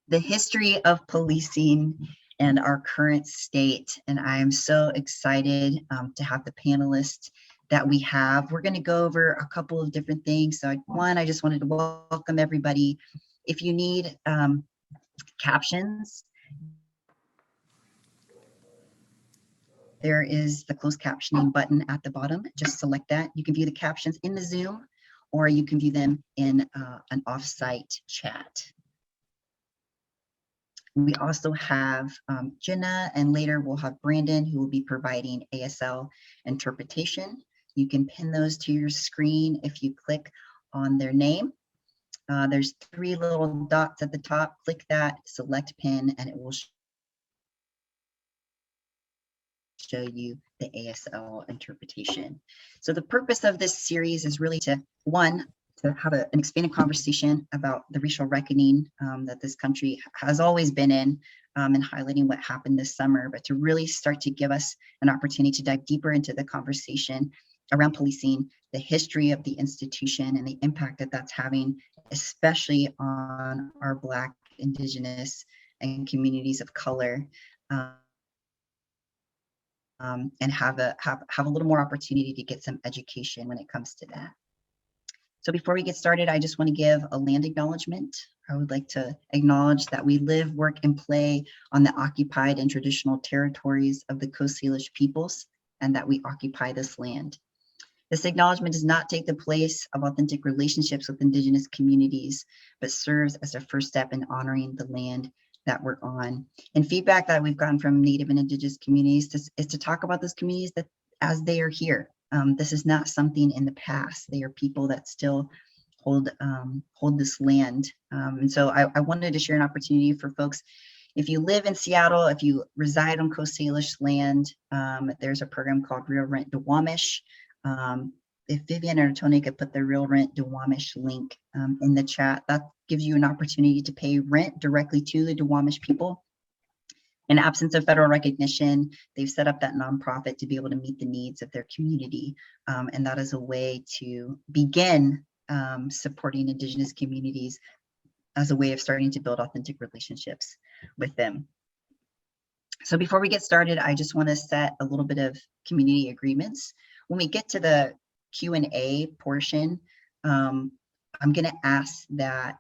the history of policing and our current state. And I am so excited to have the panelists that we have. We're going to go over a couple of different things. So one, I just wanted to welcome everybody. If you need captions, there is the closed captioning button at the bottom. Just select that. You can view the captions in the Zoom, or you can view them in an offsite chat. We also have Jenna, and later we'll have Brandon, who will be providing ASL interpretation. You can pin those to your screen if you click on their name. There's 3 little dots at the top. Click that, select pin, and it will show you the ASL interpretation. So the purpose of this series is really to, one, to have an expanded conversation about the racial reckoning that this country has always been in, and highlighting what happened this summer, but to really start to give us an opportunity to dive deeper into the conversation around policing, the history of the institution, and the impact that that's having, especially on our Black, Indigenous, and communities of color. And have a little more opportunity to get some education when it comes to that. So before we get started, I just want to give a land acknowledgement. I would like to acknowledge that we live, work, and play on the occupied and traditional territories of the Coast Salish peoples, and that we occupy this land. This acknowledgement does not take the place of authentic relationships with Indigenous communities, but serves as a first step in honoring the land that we're on. And feedback that we've gotten from Native and Indigenous communities is to talk about those communities that as they are here. This is not something in the past. They are people that still hold this land. And so I wanted to share an opportunity for folks. If you live in Seattle, if you reside on Coast Salish land, there's a program called Real Rent Duwamish. If Vivian or Tony could put the Real Rent Duwamish link in the chat, that gives you an opportunity to pay rent directly to the Duwamish people. In absence of federal recognition, they've set up that nonprofit to be able to meet the needs of their community. And that is a way to begin supporting Indigenous communities as a way of starting to build authentic relationships with them. So before we get started, I just want to set a little bit of community agreements. When we get to the Q&A portion, I'm going to ask that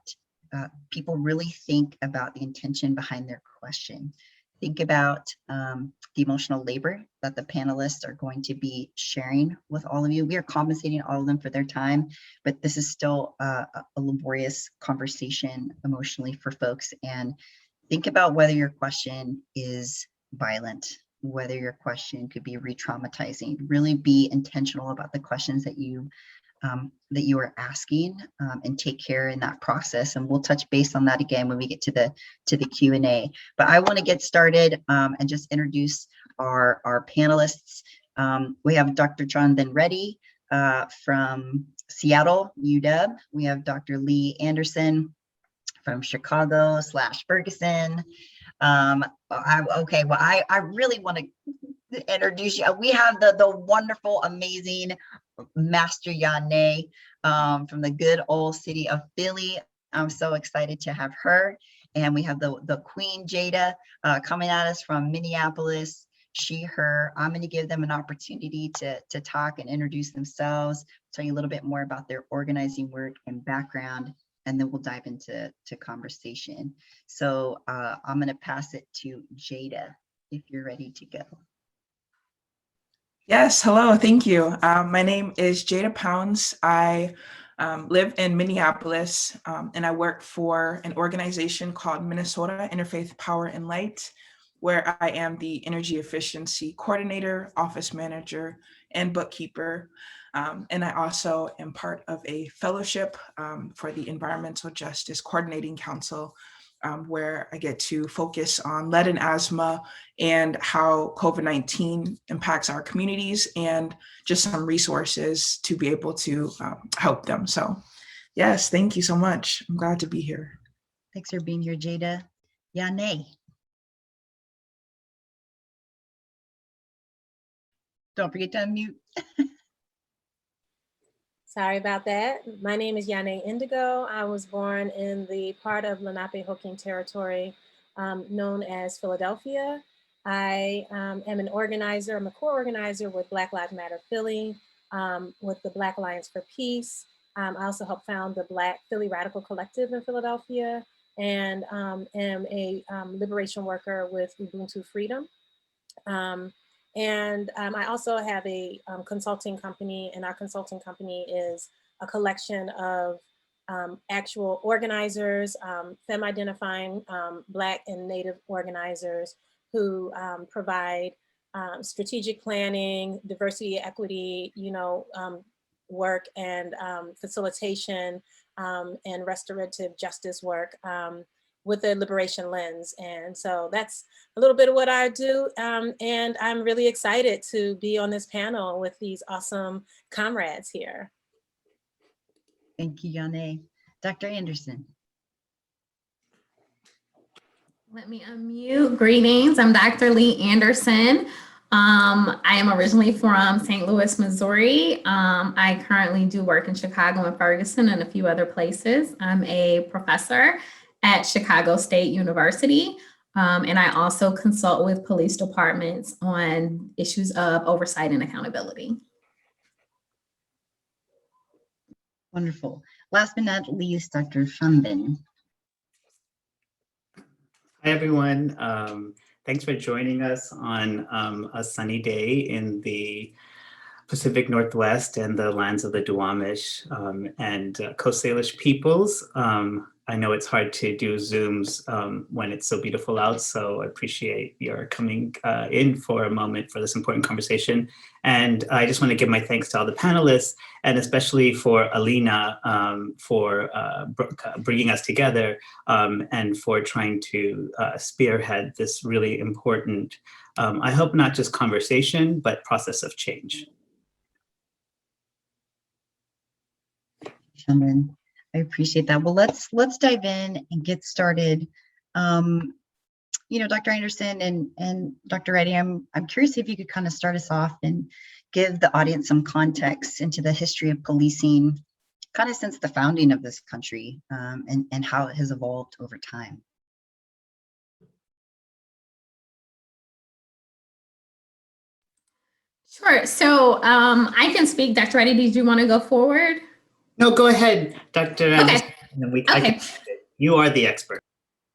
people really think about the intention behind their question. Think about the emotional labor that the panelists are going to be sharing with all of you. We are compensating all of them for their time, but this is still a laborious conversation emotionally for folks. And think about whether your question is violent, whether your question could be re-traumatizing. Really be intentional about the questions that you are asking, and take care in that process. And we'll touch base on that again when we get to the Q&A. But I want to get started and just introduce our panelists. We have Dr. Jonathan Reddy from Seattle, UW. We have Dr. Leigh Anderson from Chicago / Ferguson. I really want to introduce you. We have the wonderful, amazing Master Yane from the good old city of Philly. I'm so excited to have her. And we have the Queen Jada coming at us from Minneapolis, she, her. I'm going to give them an opportunity to talk and introduce themselves, tell you a little bit more about their organizing work and background, and then we'll dive into conversation. So I'm going to pass it to Jada if you're ready to go. Yes, hello, thank you. My name is Jada Pounds. I live in Minneapolis, and I work for an organization called Minnesota Interfaith Power and Light, where I am the Energy Efficiency Coordinator, Office Manager, and Bookkeeper. And I also am part of a fellowship for the Environmental Justice Coordinating Council, where I get to focus on lead and asthma and how COVID-19 impacts our communities, and just some resources to be able to help them. So yes, thank you so much. I'm glad to be here. Thanks for being here, Jada. Yane. Don't forget to unmute. Sorry about that. My name is Yane Indigo. I was born in the part of Lenape-Hoking Territory known as Philadelphia. I am an organizer, I'm a co-organizer with Black Lives Matter Philly, with the Black Alliance for Peace. I also helped found the Black Philly Radical Collective in Philadelphia, and am a liberation worker with Ubuntu Freedom. I also have a consulting company, and our consulting company is a collection of actual organizers, femme-identifying Black and Native organizers who provide strategic planning, diversity, equity, work and facilitation and restorative justice work with a liberation lens. And so that's a little bit of what I do. And I'm really excited to be on this panel with these awesome comrades here. Thank you, Yane. Dr. Anderson. Let me unmute. Greetings, I'm Dr. Leigh Anderson. I am originally from St. Louis, Missouri. I currently do work in Chicago and Ferguson and a few other places. I'm a professor at Chicago State University. And I also consult with police departments on issues of oversight and accountability. Wonderful. Last but not least, Dr. Shumbin. Hi, everyone. Thanks for joining us on a sunny day in the Pacific Northwest and the lands of the Duwamish and Coast Salish peoples. I know it's hard to do Zooms when it's so beautiful out, so I appreciate your coming in for a moment for this important conversation. And I just want to give my thanks to all the panelists, and especially for Alina for bringing us together and for trying to spearhead this really important, I hope not just conversation, but process of change. Shumbin, I appreciate that. Well, let's dive in and get started. Dr. Anderson and Dr. Reddy, I'm curious if you could kind of start us off and give the audience some context into the history of policing, kind of since the founding of this country, and how it has evolved over time. Sure. So I can speak. Dr. Reddy, did you want to go forward? No, go ahead, Dr. Anderson. Okay. You are the expert.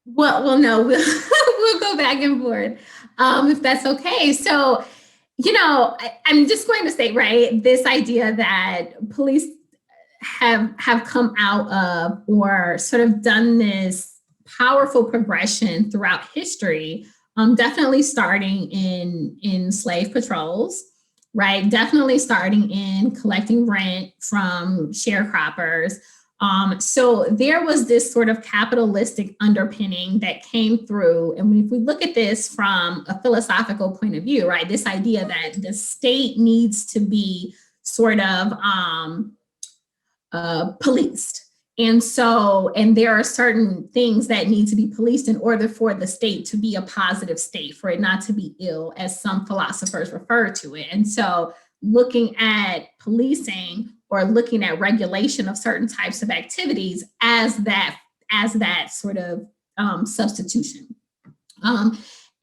Well, no, we'll go back and forth if that's okay. So, I'm just going to say, right, this idea that police have come out of or sort of done this powerful progression throughout history, definitely starting in slave patrols, right? Definitely starting in collecting rent from sharecroppers. So there was this sort of capitalistic underpinning that came through. And if we look at this from a philosophical point of view, right, this idea that the state needs to be sort of policed. And there are certain things that need to be policed in order for the state to be a positive state, for it not to be ill, as some philosophers refer to it. And so looking at policing or looking at regulation of certain types of activities as that sort of substitution.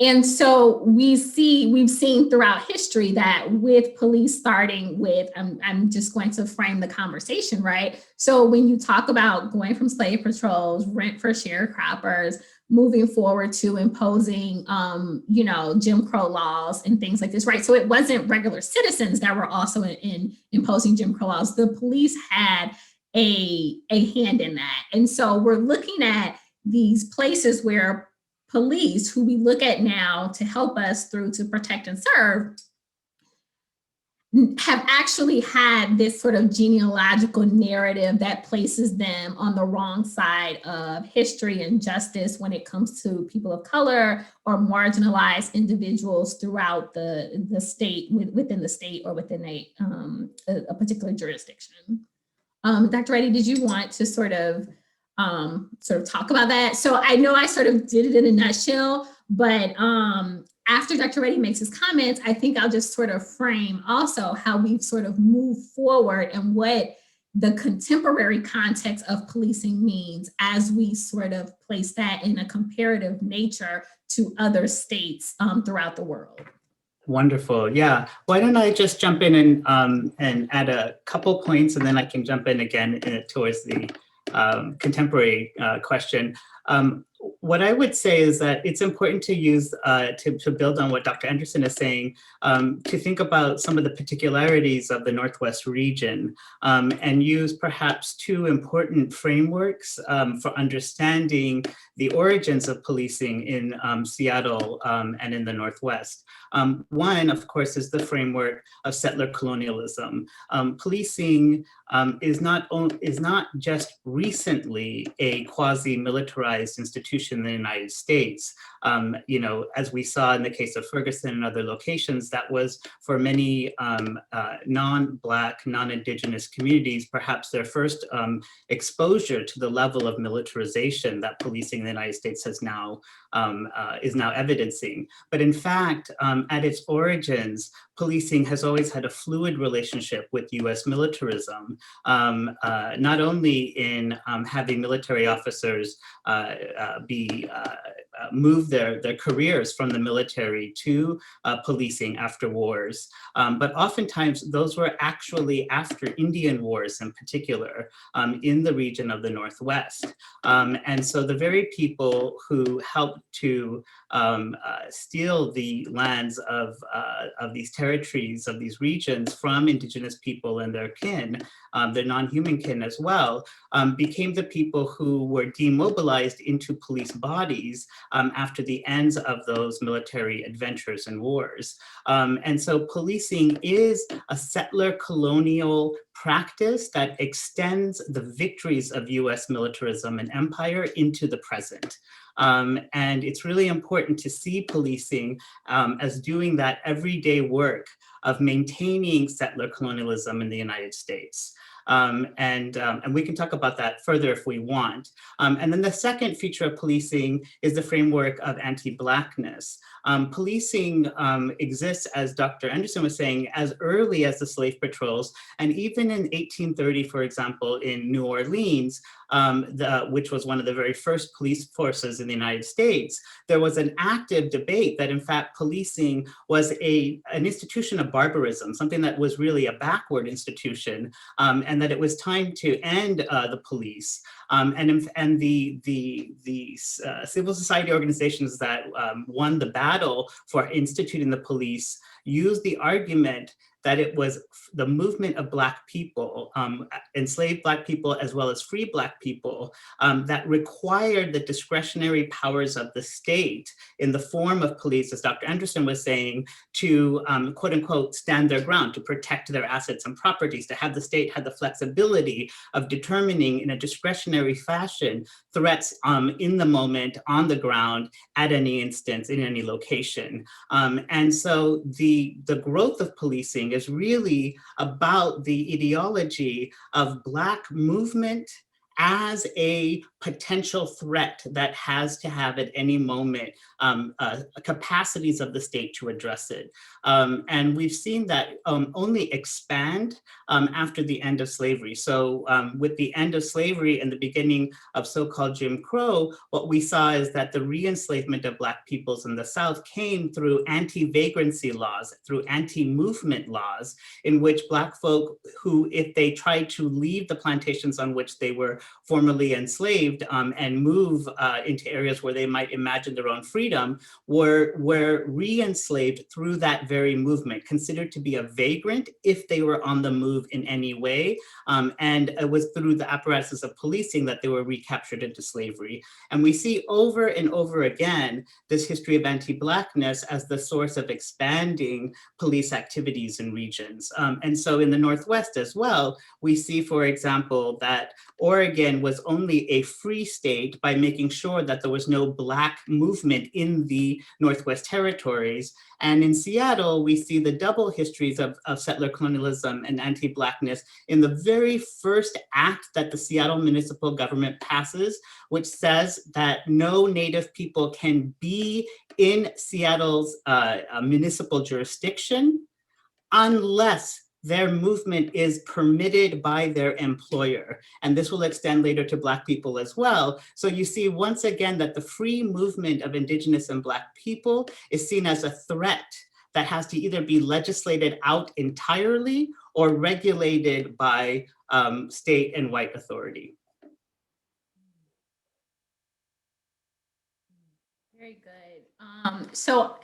And so we've seen throughout history that with police starting with, I'm just going to frame the conversation, right? So when you talk about going from slave patrols, rent for sharecroppers, moving forward to imposing, Jim Crow laws and things like this, right? So it wasn't regular citizens that were also in imposing Jim Crow laws. The police had a hand in that. And so we're looking at these places where police, who we look at now to help us through to protect and serve, have actually had this sort of genealogical narrative that places them on the wrong side of history and justice when it comes to people of color or marginalized individuals throughout the state, within the state or within a particular jurisdiction. Dr. Reddy, did you want to sort of talk about that? So I know I sort of did it in a nutshell, but after Dr. Reddy makes his comments, I think I'll just sort of frame also how we've sort of moved forward and what the contemporary context of policing means as we sort of place that in a comparative nature to other states throughout the world. Wonderful. Yeah. Why don't I just jump in and add a couple points, and then I can jump in again towards the contemporary question. What I would say is that it's important to use, to build on what Dr. Anderson is saying, to think about some of the particularities of the Northwest region and use perhaps two important frameworks for understanding the origins of policing in Seattle and in the Northwest. One, of course, is the framework of settler colonialism. Policing is not just recently a quasi-militarized institution in the United States. You know, as we saw in the case of Ferguson and other locations, that was for many non-Black, non-Indigenous communities, perhaps their first exposure to the level of militarization that policing in the United States has now is now evidencing. But in fact, at its origins, policing has always had a fluid relationship with US militarism, not only in having military officers move their careers from the military to policing after wars, but oftentimes those were actually after Indian wars in particular in the region of the Northwest. And so the very people who helped to steal the lands of these territories, of these regions from Indigenous people and their kin, their non-human kin as well, became the people who were demobilized into police bodies after the ends of those military adventures and wars. And so policing is a settler colonial practice that extends the victories of US militarism and empire into the present. And it's really important to see policing as doing that everyday work of maintaining settler colonialism in the United States. And we can talk about that further if we want. And then the second feature of policing is the framework of anti-Blackness. Policing exists, as Dr. Anderson was saying, as early as the slave patrols. And even in 1830, for example, in New Orleans, which was one of the very first police forces in the United States, there was an active debate that in fact policing was an institution of barbarism, something that was really a backward institution, and that it was time to end the police. And the civil society organizations that won the battle for instituting the police used the argument that it was the movement of Black people, enslaved Black people as well as free Black people, that required the discretionary powers of the state in the form of police, as Dr. Anderson was saying, to quote unquote stand their ground, to protect their assets and properties, to have the state have the flexibility of determining in a discretionary fashion threats in the moment, on the ground, at any instance, in any location. And so the growth of policing is really about the ideology of Black movement as a potential threat that has to have at any moment capacities of the state to address it. And we've seen that only expand after the end of slavery. So with the end of slavery and the beginning of so-called Jim Crow, what we saw is that the re-enslavement of Black peoples in the South came through anti-vagrancy laws, through anti-movement laws, in which Black folk who, if they tried to leave the plantations on which they were formerly enslaved and move into areas where they might imagine their own freedom, were re-enslaved through that very movement, considered to be a vagrant if they were on the move in any way. And it was through the apparatuses of policing that they were recaptured into slavery. And we see over and over again this history of anti-Blackness as the source of expanding police activities in regions. And so in the Northwest as well, we see, for example, that Oregon was only a free state by making sure that there was no Black movement in the Northwest Territories. And in Seattle, we see the double histories of settler colonialism and anti-Blackness in the very first act that the Seattle municipal government passes, which says that no Native people can be in Seattle's municipal jurisdiction unless their movement is permitted by their employer. And this will extend later to Black people as well. So you see once again that the free movement of Indigenous and Black people is seen as a threat that has to either be legislated out entirely or regulated by state and white authority. Very good. So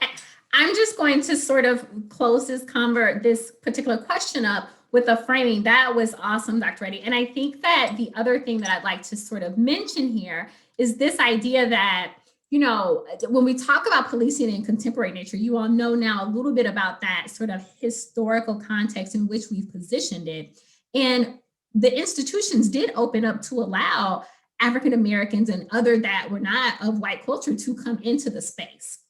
I'm just going to sort of close this particular question up with a framing. That was awesome, Dr. Reddy. And I think that the other thing that I'd like to sort of mention here is this idea that, you know, when we talk about policing in contemporary nature, you all know now a little bit about that sort of historical context in which we've positioned it. And the institutions did open up to allow African Americans and other that were not of white culture to come into the space,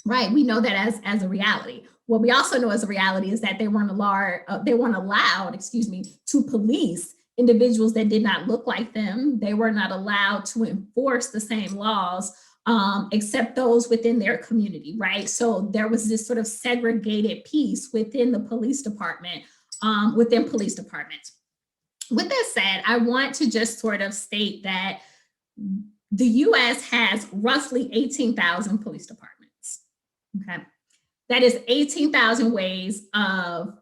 right? We know that as a reality. What we also know as a reality is that they weren't allowed, to police individuals that did not look like them. They were not allowed to enforce the same laws except those within their community, right? So there was this sort of segregated piece within the police department, within police departments. With that said, I want to just sort of state that the US has roughly 18,000 police departments, okay? That is 18,000 ways of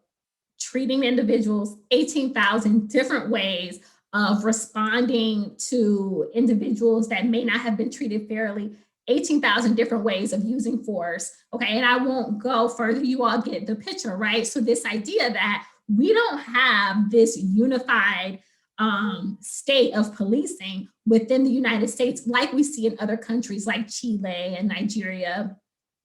treating individuals, 18,000 different ways of responding to individuals that may not have been treated fairly, 18,000 different ways of using force, okay? And I won't go further, you all get the picture, right? So this idea that we don't have this unified state of policing within the United States like we see in other countries like Chile and Nigeria,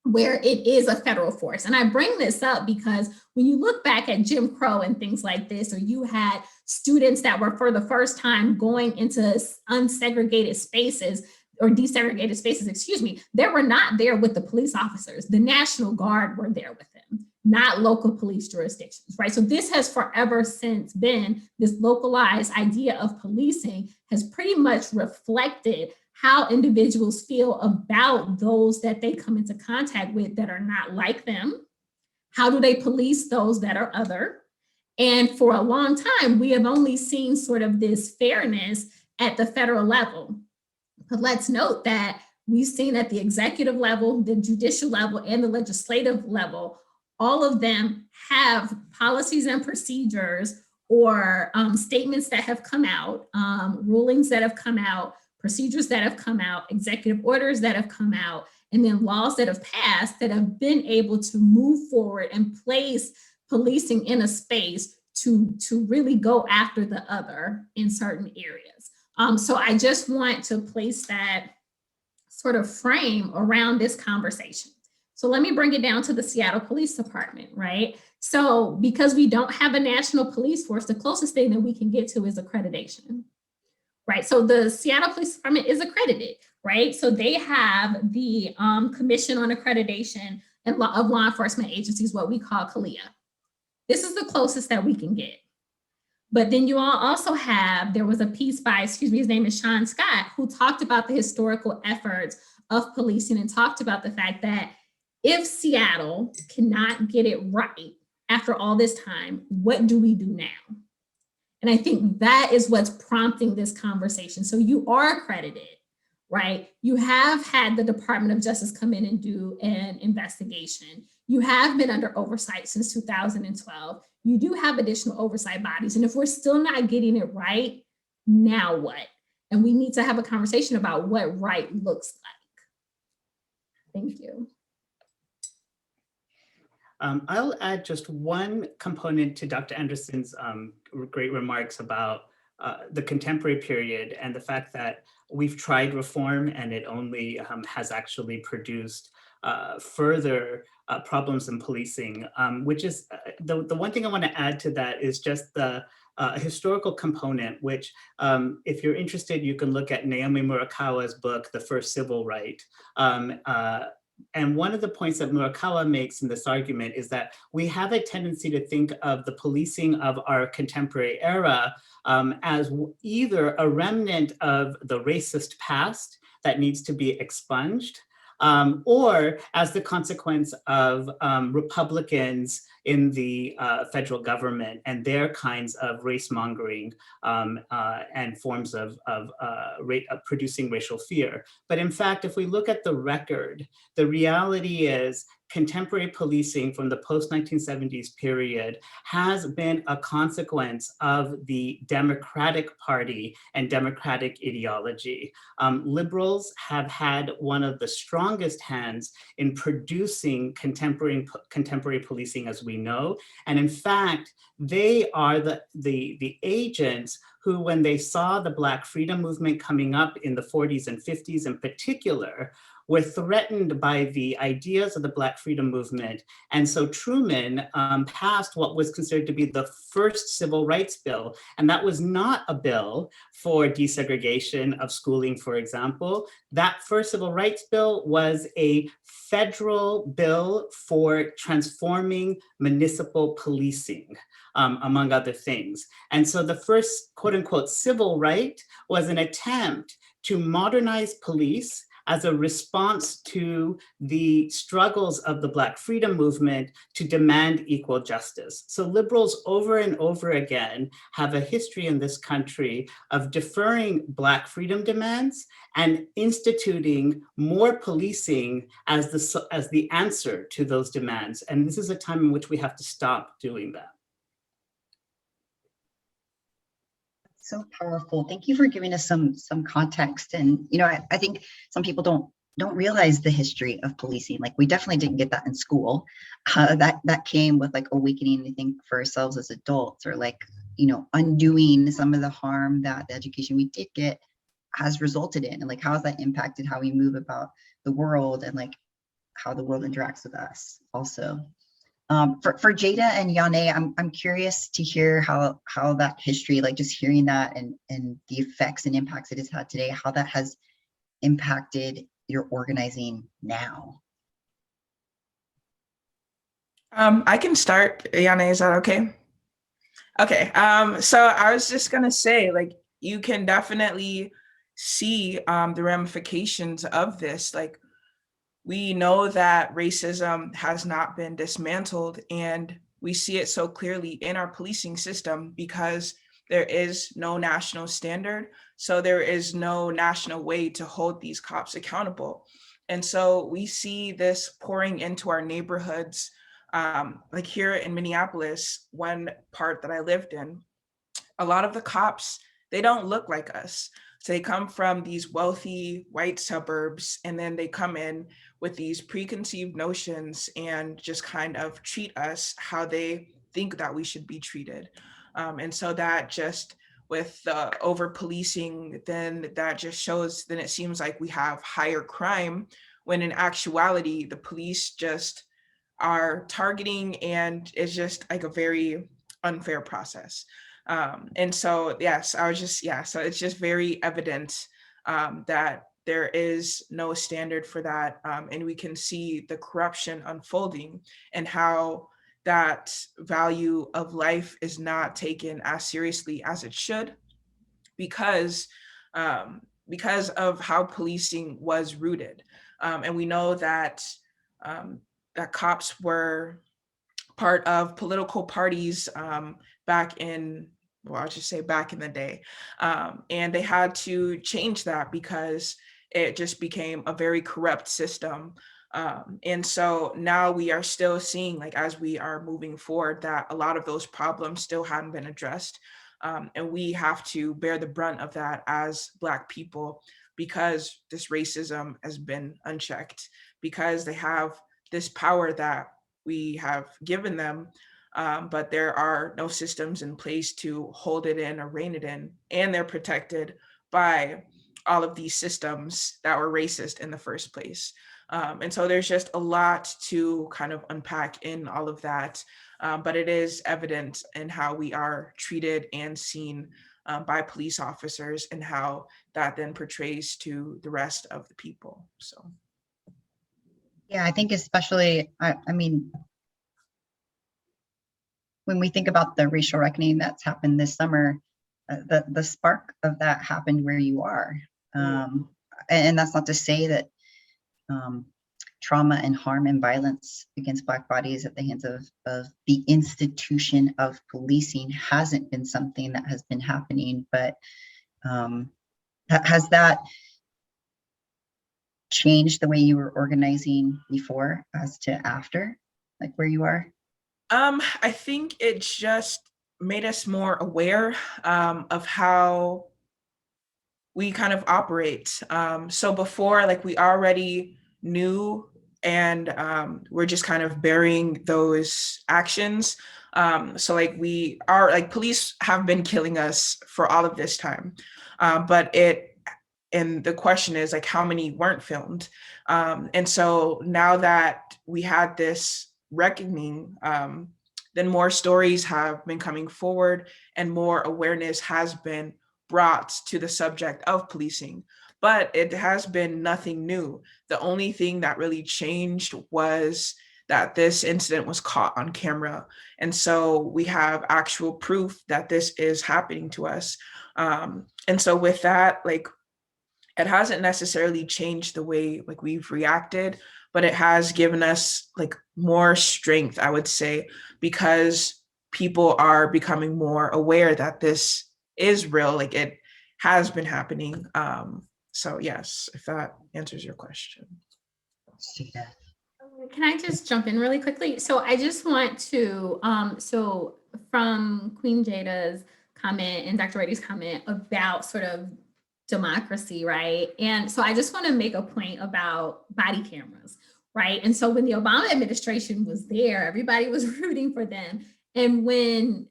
where it is a federal force. And I bring this up because when you look back at Jim Crow and things like this, or you had students that were for the first time going into unsegregated spaces or desegregated spaces, they were not there with the police officers. The National Guard were there with them, not local police jurisdictions, right? So this has forever since been, this localized idea of policing has pretty much reflected how individuals feel about those that they come into contact with that are not like them. How do they police those that are other? And for a long time, we have only seen sort of this fairness at the federal level. But let's note that we've seen at the executive level, the judicial level, and the legislative level, all of them have policies and procedures or statements that have come out, rulings that have come out, procedures that have come out, executive orders that have come out, and then laws that have passed that have been able to move forward and place policing in a space to really go after the other in certain areas. So I just want to place that sort of frame around this conversation. So let me bring it down to the Seattle Police Department, right? So because we don't have a national police force, the closest thing that we can get to is accreditation, right? So the Seattle Police Department is accredited, right? So they have the Commission on Accreditation and of Law Enforcement Agencies, what we call CALEA. This is the closest that we can get. But then you all also have, there was a piece by, his name is Sean Scott, who talked about the historical efforts of policing and talked about the fact that if Seattle cannot get it right after all this time, what do we do now? And I think that is what's prompting this conversation. So you are accredited, right? You have had the Department of Justice come in and do an investigation. You have been under oversight since 2012. You do have additional oversight bodies. And if we're still not getting it right, now what? And we need to have a conversation about what right looks like. Thank you. I'll add just one component to Dr. Anderson's great remarks about the contemporary period and the fact that we've tried reform and it only has actually produced further problems in policing, which is the one thing I want to add to that is just the historical component, which if you're interested, you can look at Naomi Murakawa's book, The First Civil Right. And one of the points that Murakawa makes in this argument is that we have a tendency to think of the policing of our contemporary era as either a remnant of the racist past that needs to be expunged, or as the consequence of Republicans in the federal government and their kinds of race mongering and forms of producing racial fear. But in fact, if we look at the record, the reality is contemporary policing from the post-1970s period has been a consequence of the Democratic Party and Democratic ideology. Liberals have had one of the strongest hands in producing contemporary policing as we know. And in fact, they are the agents who, when they saw the Black freedom movement coming up in the 40s and 50s in particular, were threatened by the ideas of the Black freedom movement. And so Truman passed what was considered to be the first civil rights bill. And that was not a bill for desegregation of schooling, for example. That first civil rights bill was a federal bill for transforming municipal policing, among other things. And so the first quote unquote civil right was an attempt to modernize police as a response to the struggles of the Black freedom movement to demand equal justice. So liberals over and over again have a history in this country of deferring Black freedom demands and instituting more policing as the answer to those demands. And this is a time in which we have to stop doing that. So powerful. Thank you for giving us some context. And I think some people don't realize the history of policing. Like, we definitely didn't get that in school. That came with like awakening, I think, for ourselves as adults, or like undoing some of the harm that the education we did get has resulted in, and like how has that impacted how we move about the world and like how the world interacts with us also. For Jada and Yane, I'm curious to hear how that history, like just hearing that and the effects and impacts it has had today, how that has impacted your organizing now. I can start. Yane, is that okay? Okay. So I was just gonna say, like, you can definitely see the ramifications of this. Like, we know that racism has not been dismantled, and we see it so clearly in our policing system because there is no national standard. So there is no national way to hold these cops accountable. And so we see this pouring into our neighborhoods. Like here in Minneapolis, one part that I lived in, a lot of the cops, they don't look like us. So they come from these wealthy white suburbs, and then they come in with these preconceived notions and just kind of treat us how they think that we should be treated. And so that just, with the over policing, then that just shows, then it seems like we have higher crime, when in actuality, the police just are targeting, and it's just like a very unfair process. And so, yes, so it's just very evident that there is no standard for that. And we can see the corruption unfolding and how that value of life is not taken as seriously as it should because of how policing was rooted. And we know that that cops were part of political parties back in, well, I'll just say back in the day. And they had to change that because it just became a very corrupt system. And so now we are still seeing, like, as we are moving forward, that a lot of those problems still hadn't been addressed. And we have to bear the brunt of that as Black people, because this racism has been unchecked, because they have this power that we have given them, but there are no systems in place to hold it in or rein it in, and they're protected by all of these systems that were racist in the first place. And so there's just a lot to kind of unpack in all of that, but it is evident in how we are treated and seen by police officers, and how that then portrays to the rest of the people. So. Yeah, I think especially, I mean, when we think about the racial reckoning that's happened this summer, the spark of that happened where you are. And that's not to say that trauma and harm and violence against Black bodies at the hands of the institution of policing hasn't been something that has been happening, but has that changed the way you were organizing before as to after, like where you are? I think it just made us more aware of how we kind of operate. So before, like, we already knew, and we're just kind of burying those actions. So like, we are, like, police have been killing us for all of this time, and the question is, like, how many weren't filmed? And so now that we had this reckoning, then more stories have been coming forward and more awareness has been brought to the subject of policing. But it has been nothing new. The only thing that really changed was that this incident was caught on camera. And so we have actual proof that this is happening to us. And so with that, like, it hasn't necessarily changed the way, like, we've reacted, but it has given us, like, more strength, I would say, because people are becoming more aware that this is real, like, it has been happening. So yes, if that answers your question. Can I just jump in really quickly? So I just want to, so from Queen Jada's comment and Dr. Reddy's comment about sort of democracy, right? And so I just want to make a point about body cameras, right? And so when the Obama administration was there, everybody was rooting for them. And when,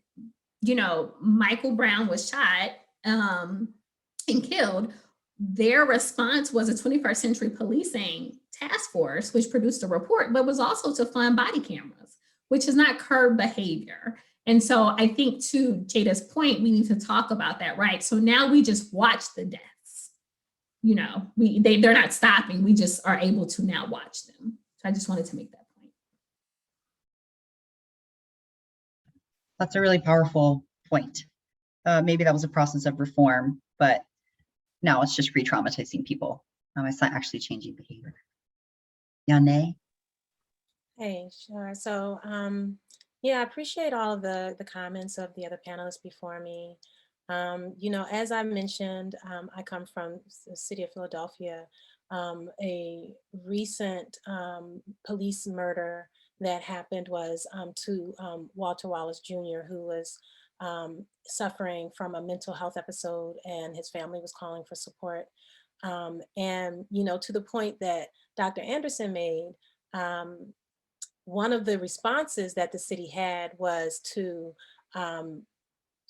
you know, Michael Brown was shot and killed, their response was a 21st Century Policing task force, which produced a report, but was also to fund body cameras, which is not curb behavior. And so I think, to Jada's point, we need to talk about that, right? So now we just watch the deaths. You know, they're not stopping. We just are able to now watch them. So I just wanted to make that point. That's a really powerful point. Maybe that was a process of reform, but now it's just re-traumatizing people. It's not actually changing behavior. Yane? Hey, sure. So, yeah, I appreciate all of the comments of the other panelists before me. You know, as I mentioned, I come from the city of Philadelphia. A recent police murder that happened was to Walter Wallace Jr., who was suffering from a mental health episode, and his family was calling for support. And, you know, to the point that Dr. Anderson made, one of the responses that the city had was to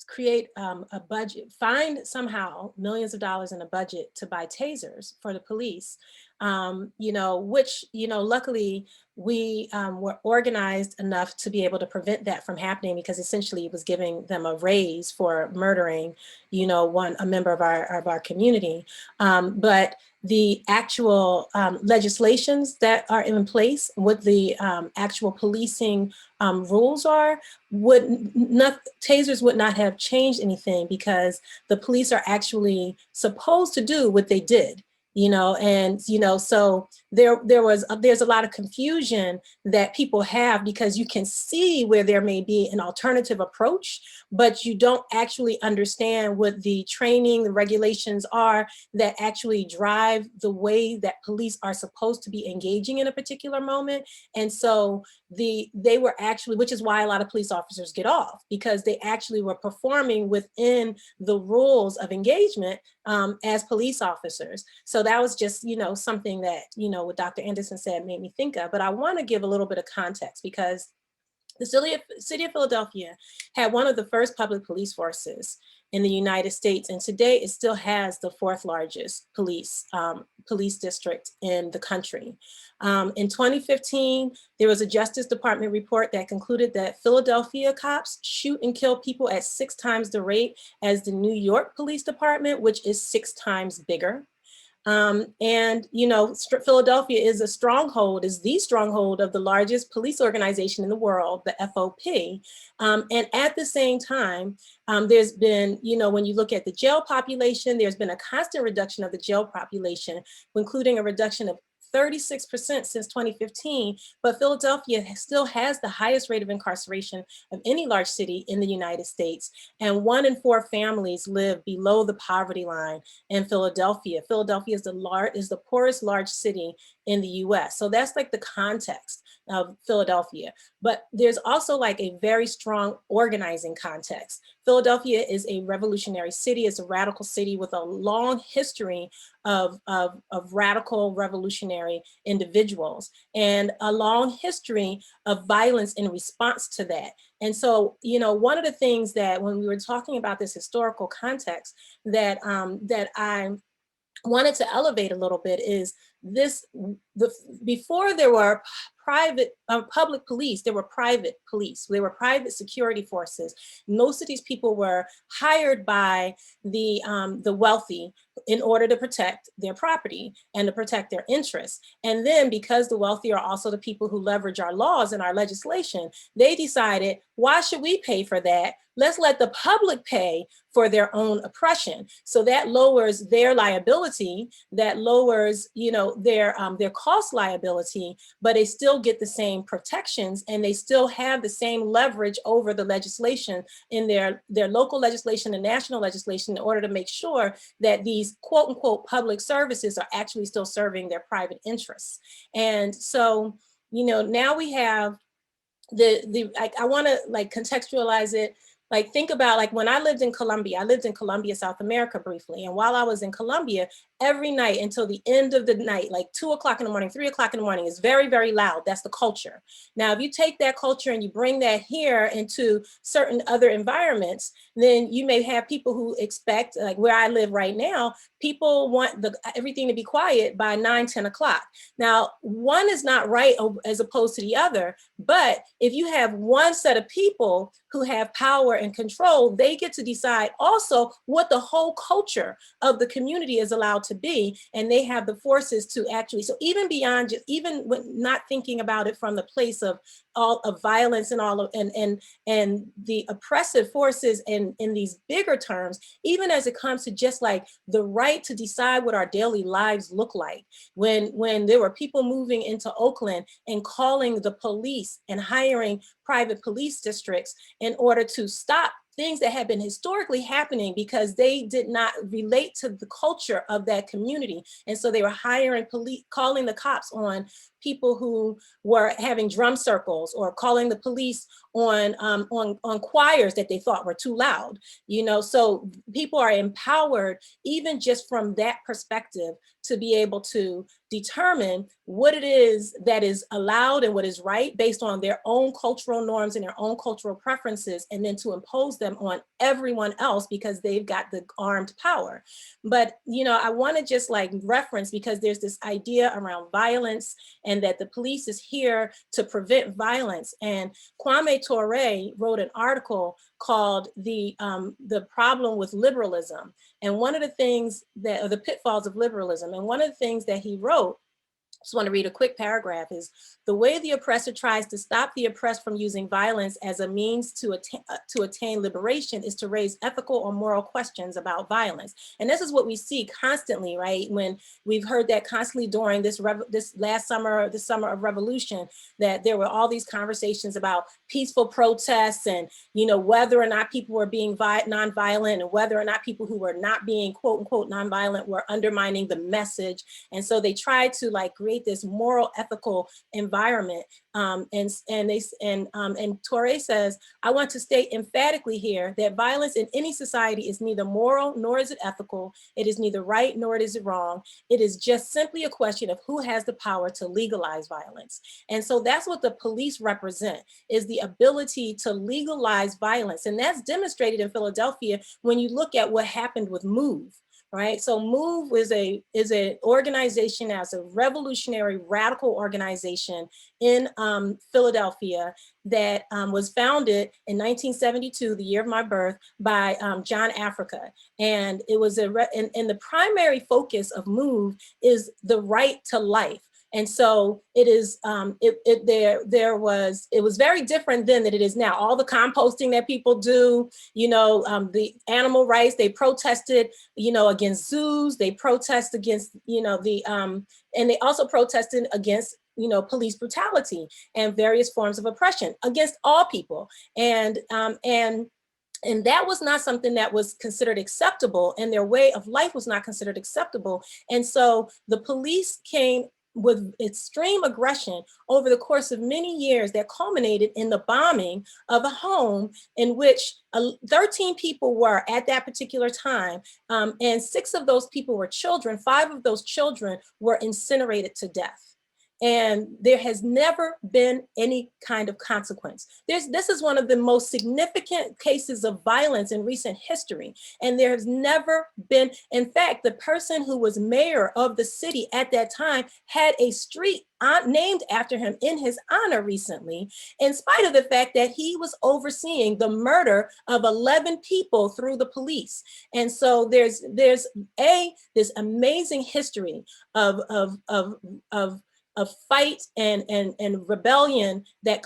create a budget, find somehow millions of dollars in a budget to buy tasers for the police, you know, which, you know, luckily we were organized enough to be able to prevent that from happening, because essentially it was giving them a raise for murdering, you know, a member of our community. But the actual legislations that are in place, what the actual policing rules are, tasers would not have changed anything, because the police are actually supposed to do what they did. You know, and, you know, so there's a lot of confusion that people have, because you can see where there may be an alternative approach, but you don't actually understand what the training, the regulations are that actually drive the way that police are supposed to be engaging in a particular moment. And so they were actually, which is why a lot of police officers get off, because they actually were performing within the rules of engagement as police officers. So that was just, you know, something that, you know, what Dr. Anderson said made me think of. But I want to give a little bit of context, because the city of Philadelphia had one of the first public police forces in the United States, and today it still has the 4th largest police district in the country. In 2015, there was a Justice Department report that concluded that Philadelphia cops shoot and kill people at 6 times the rate as the New York Police Department, which is 6 times bigger. And, you know, Philadelphia is the stronghold of the largest police organization in the world, the FOP. And at the same time, there's been, you know, when you look at the jail population, there's been a constant reduction of the jail population, including a reduction of 36% since 2015, but Philadelphia still has the highest rate of incarceration of any large city in the United States. And 1 in 4 families live below the poverty line in Philadelphia. Philadelphia is the poorest large city in the US. So that's like the context of Philadelphia. But there's also like a very strong organizing context. Philadelphia is a revolutionary city. It's a radical city with a long history of radical revolutionary individuals and a long history of violence in response to that. And so, you know, one of the things that when we were talking about this historical context that I wanted to elevate a little bit is this: before there were public police, there were private police. There were private security forces. Most of these people were hired by the wealthy in order to protect their property and to protect their interests. And then because the wealthy are also the people who leverage our laws and our legislation, they decided, why should we pay for that? Let's let the public pay for their own oppression. So that lowers their liability, that lowers, you know, their cost liability, but they still get the same protections and they still have the same leverage over the legislation in their local legislation and national legislation in order to make sure that these quote unquote public services are actually still serving their private interests. And so, you know, now we have I want to like contextualize it. Like think about like when I lived in Colombia, South America briefly. And while I was in Colombia, every night until the end of the night, like 2 o'clock in the morning, 3 o'clock in the morning is very, very loud. That's the culture. Now, if you take that culture and you bring that here into certain other environments, then you may have people who expect, like where I live right now, people want everything to be quiet by 9, 10 o'clock. Now, one is not right as opposed to the other, but if you have one set of people who have power and control, they get to decide also what the whole culture of the community is allowed to be, and they have the forces to actually, so even beyond just, even when not thinking about it from the place of all of violence and all of, and the oppressive forces in these bigger terms, even as it comes to just like the right to decide what our daily lives look like. When there were people moving into Oakland and calling the police and hiring private police districts in order to stop things that had been historically happening because they did not relate to the culture of that community. And so they were hiring police, calling the cops on people who were having drum circles, or calling the police on choirs that they thought were too loud. You know, so people are empowered even just from that perspective to be able to determine what it is that is allowed and what is right based on their own cultural norms and their own cultural preferences, and then to impose them on everyone else because they've got the armed power. But, you know, I want to just like reference, because there's this idea around violence and that the police is here to prevent violence. And Kwame Ture wrote an article called the problem with liberalism. And one of the things that, or the pitfalls of liberalism, and one of the things that he wrote, just want to read a quick paragraph, is the way the oppressor tries to stop the oppressed from using violence as a means to attain liberation is to raise ethical or moral questions about violence. And this is what we see constantly, right? When we've heard that constantly during this summer of revolution, that there were all these conversations about peaceful protests and, you know, whether or not people were being nonviolent and whether or not people who were not being quote unquote nonviolent were undermining the message. And so they tried to like create this moral, ethical environment. And Ture says, I want to state emphatically here that violence in any society is neither moral nor is it ethical. It is neither right nor is it wrong. It is just simply a question of who has the power to legalize violence. And so that's what the police represent, is the ability to legalize violence. And that's demonstrated in Philadelphia when you look at what happened with MOVE. Right, so MOVE is an organization, as a revolutionary radical organization in Philadelphia that was founded in 1972, the year of my birth, by John Africa. And it was and the primary focus of MOVE is the right to life. And so it is, it was very different then than it is now. All the composting that people do, the animal rights, they protested, against zoos, they protest against, and they also protested against, police brutality and various forms of oppression against all people. And that was not something that was considered acceptable, and their way of life was not considered acceptable. And so the police came with extreme aggression over the course of many years that culminated in the bombing of a home in which 13 people were at that particular time. And 6 of those people were children. 5 of those children were incinerated to death. And there has never been any kind of consequence. This is one of the most significant cases of violence in recent history. And there has never been, in fact, the person who was mayor of the city at that time had a street named after him in his honor recently, in spite of the fact that he was overseeing the murder of 11 people through the police. And so there's this amazing history of fight and rebellion that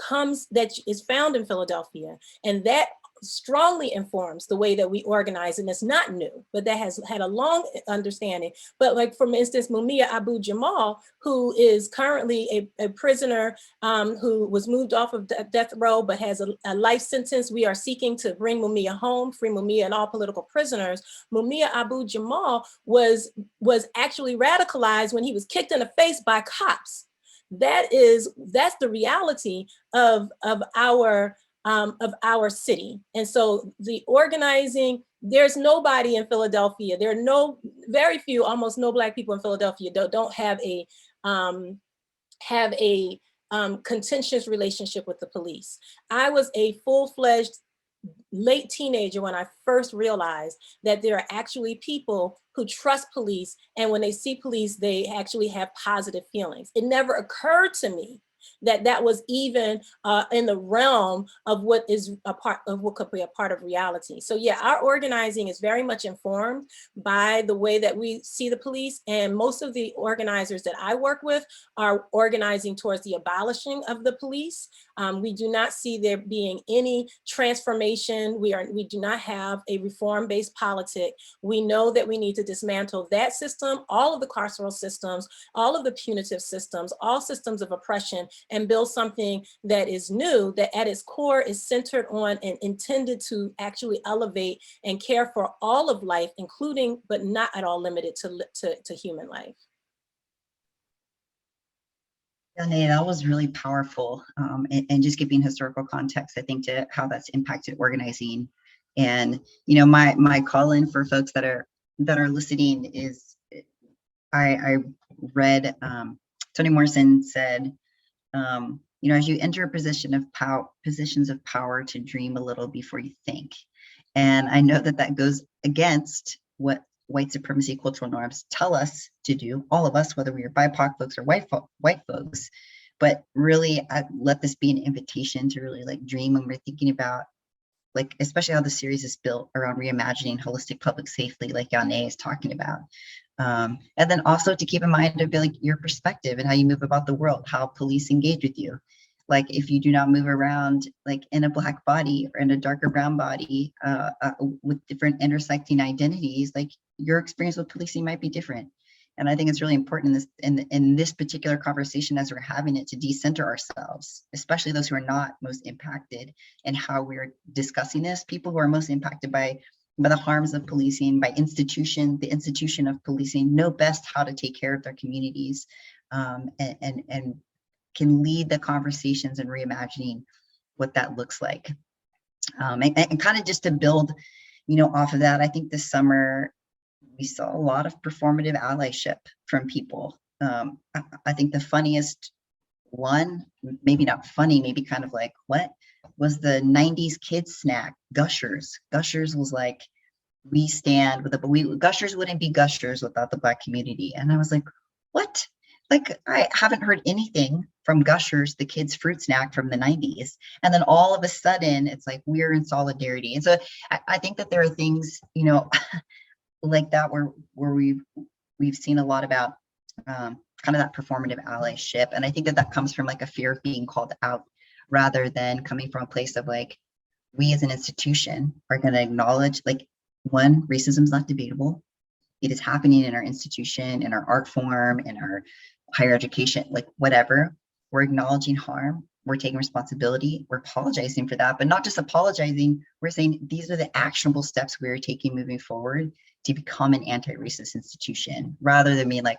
is found in Philadelphia. And that strongly informs the way that we organize. And it's not new, but that has had a long understanding. But like, for instance, Mumia Abu-Jamal, who is currently a prisoner who was moved off of death row, but has a life sentence. We are seeking to bring Mumia home, free Mumia and all political prisoners. Mumia Abu-Jamal was actually radicalized when he was kicked in the face by cops. That's the reality of our city. And so the organizing, there's nobody in Philadelphia, there are very few, almost no Black people in Philadelphia don't have a contentious relationship with the police. I was a full-fledged late teenager when I first realized that there are actually people who trust police, and when they see police, they actually have positive feelings. It never occurred to me that was even in the realm of what is a part of what could be a part of reality. So yeah, our organizing is very much informed by the way that we see the police, and most of the organizers that I work with are organizing towards the abolishing of the police. We do not see there being any transformation. We do not have a reform-based politic. We know that we need to dismantle that system, all of the carceral systems, all of the punitive systems, all systems of oppression, and build something that is new, that at its core is centered on and intended to actually elevate and care for all of life, including, but not at all limited to human life. Leigh, that was really powerful, and just giving historical context, I think, to how that's impacted organizing. And my call in for folks that are listening is, I read Toni Morrison said, as you enter a positions of power, to dream a little before you think. And I know that goes against what white supremacy cultural norms tell us to do, all of us, whether we are BIPOC folks or white folks. But really, I let this be an invitation to really dream when we're thinking about, especially how the series is built around reimagining holistic public safety, like Leigh is talking about. And then also to keep in mind of your perspective and how you move about the world, how police engage with you. If you do not move around in a Black body or in a darker brown body with different intersecting identities, your experience with policing might be different. And I think it's really important in this particular conversation, as we're having it, to decenter ourselves, especially those who are not most impacted, and how we're discussing this. People who are most impacted by the harms of policing, by the institution of policing, know best how to take care of their communities, and can lead the conversations and reimagining what that looks like. And kind of just to build, off of that, I think this summer we saw a lot of performative allyship from people. I think the funniest one, maybe not funny, maybe kind of what, was the 90s kids snack, Gushers. Gushers was we stand with Gushers wouldn't be Gushers without the Black community. And I was like, what? I haven't heard anything from Gushers, the kids' fruit snack from the 90s. And then all of a sudden, it's we're in solidarity. And so I think that there are things, like that where we've seen a lot about kind of that performative allyship. And I think that that comes from like a fear of being called out rather than coming from a place of like, we as an institution are going to acknowledge, like, one, racism is not debatable. It is happening in our institution, in our art form, in our higher education, like whatever. We're acknowledging harm. We're taking responsibility. We're apologizing for that, but not just apologizing. We're saying these are the actionable steps we're taking moving forward to become an anti-racist institution, rather than being like,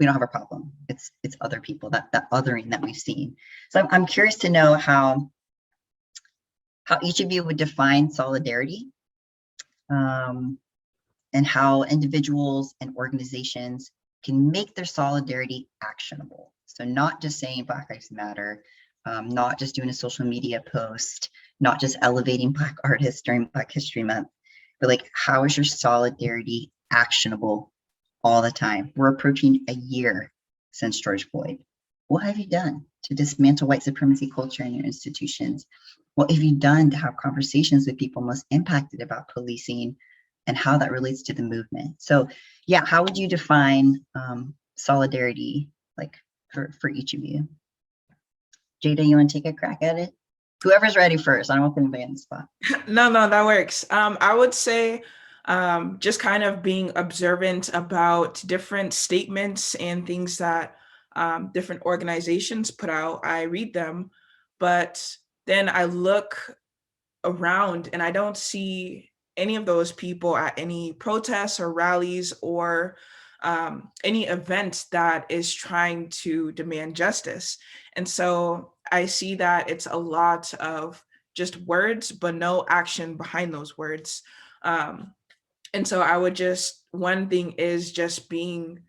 we don't have a problem. It's other people, that othering that we've seen. So I'm curious to know how each of you would define solidarity, and how individuals and organizations can make their solidarity actionable. So not just saying Black Lives Matter, not just doing a social media post, not just elevating Black artists during Black History Month, but like, how is your solidarity actionable all the time? We're approaching a year since George Floyd. What have you done to dismantle white supremacy culture in your institutions? What have you done to have conversations with people most impacted about policing and how that relates to the movement? So yeah, how would you define solidarity, like for each of you? Jada, you want to take a crack at it? Whoever's ready first. I don't want anybody on the spot. No, that works. I would say just kind of being observant about different statements and things that different organizations put out. I read them, but then I look around and I don't see any of those people at any protests or rallies or any event that is trying to demand justice. And so I see that it's a lot of just words, but no action behind those words. And so I would just, one thing is just being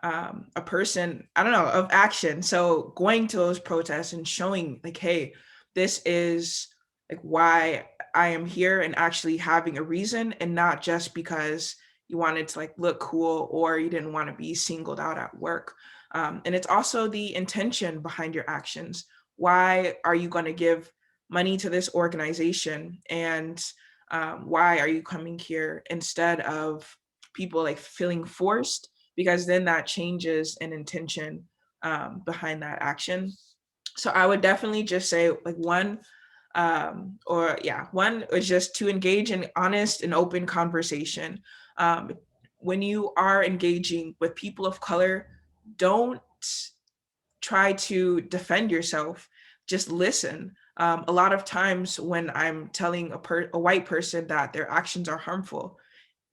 a person, I don't know, of action. So going to those protests and showing like, hey, this is like why I am here, and actually having a reason, and not just because you wanted to like look cool or you didn't want to be singled out at work. And it's also the intention behind your actions. Why are you going to give money to this organization? And why are you coming here, instead of people like feeling forced? Because then that changes an intention behind that action. So I would definitely just say like one is just to engage in honest and open conversation. When you are engaging with people of color, don't try to defend yourself, just listen. A lot of times when I'm telling a white person that their actions are harmful,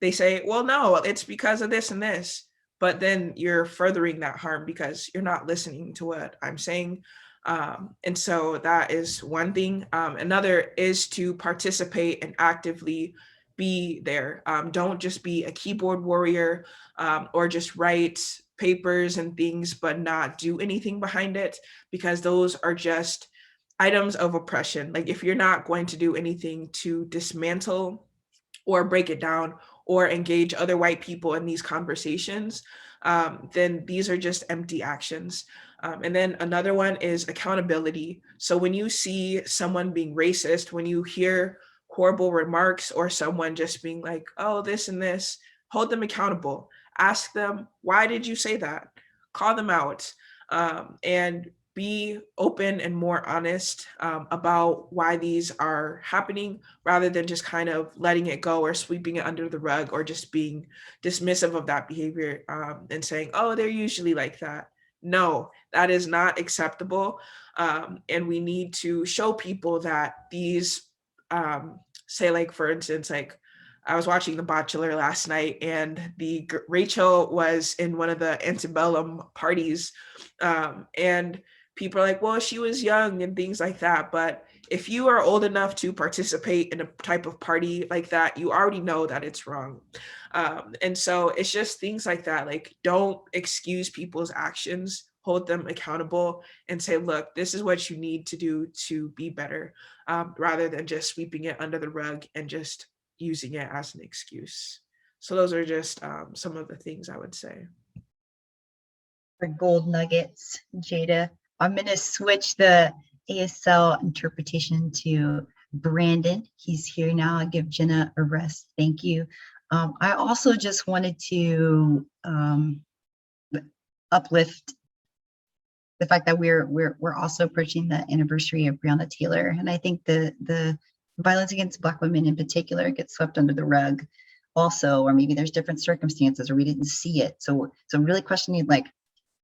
they say, well, no, it's because of this and this. But then you're furthering that harm because you're not listening to what I'm saying. And so that is one thing. Another is to participate and actively be there. Don't just be a keyboard warrior or just write papers and things, but not do anything behind it, because those are just items of oppression. Like if you're not going to do anything to dismantle or break it down or engage other white people in these conversations, then these are just empty actions. And then another one is accountability. So when you see someone being racist, when you hear horrible remarks or someone just being like, oh, this and this, hold them accountable. Ask them, why did you say that? Call them out, and be open and more honest about why these are happening, rather than just kind of letting it go or sweeping it under the rug, or just being dismissive of that behavior and saying, oh, they're usually like that. No, that is not acceptable. And we need to show people that these, say like, for instance, like I was watching The Bachelor last night, and Rachel was in one of the antebellum parties, and people are like, well, she was young and things like that. But if you are old enough to participate in a type of party like that, you already know that it's wrong. And so it's just things like that. Like, don't excuse people's actions, hold them accountable, and say, look, this is what you need to do to be better, rather than just sweeping it under the rug and just using it as an excuse. So those are just some of the things I would say. For gold nuggets, Jada, I'm going to switch the ASL interpretation to Brandon. He's here now. I'll give Jenna a rest. Thank you. I also just wanted to uplift the fact that we're also approaching the anniversary of Breonna Taylor, and I think the violence against Black women in particular gets swept under the rug, also, or maybe there's different circumstances or we didn't see it. So really questioning, like,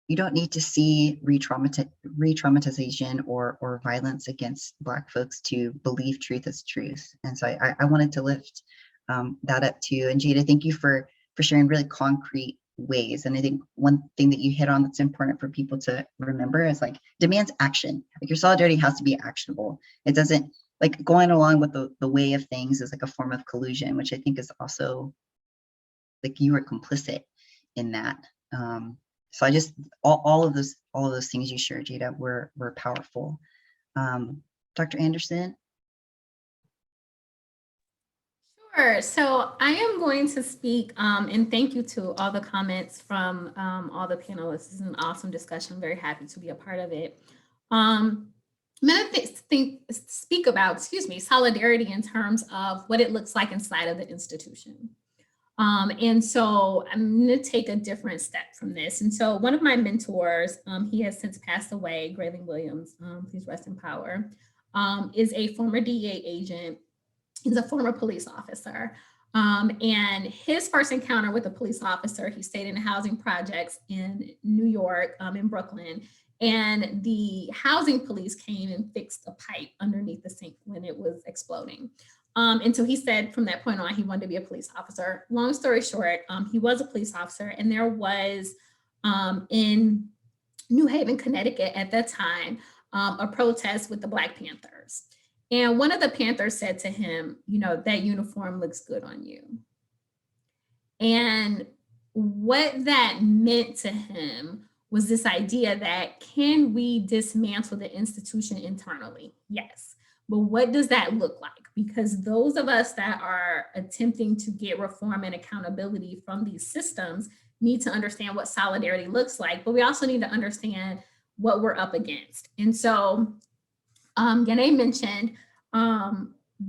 you don't need to see re-traumatization or violence against Black folks to believe truth is truth. And so I wanted to lift that up too. And Jada, thank you for sharing really concrete ways. And I think one thing that you hit on that's important for people to remember is, like, demands action. Like, your solidarity has to be actionable. It doesn't, like, going along with the way of things is like a form of collusion, which I think is also, like, you were complicit in that. So I just, all of those things you shared, Jada, were powerful. Dr. Anderson? Sure. So I am going to speak, and thank you to all the comments from all the panelists. This is an awesome discussion. I'm very happy to be a part of it. I'm going to speak about, solidarity in terms of what it looks like inside of the institution. And so I'm going to take a different step from this. And so one of my mentors, he has since passed away, Grayling Williams, please rest in power, is a former DEA agent. He's a former police officer. And his first encounter with a police officer, he stayed in housing projects in New York, in Brooklyn. And the housing police came and fixed a pipe underneath the sink when it was exploding. And so he said from that point on, he wanted to be a police officer. Long story short, he was a police officer, and there was in New Haven, Connecticut at that time, a protest with the Black Panthers. And one of the Panthers said to him, that uniform looks good on you. And what that meant to him was this idea that, can we dismantle the institution internally? Yes. But what does that look like? Because those of us that are attempting to get reform and accountability from these systems need to understand what solidarity looks like, but we also need to understand what we're up against. And so Yanae mentioned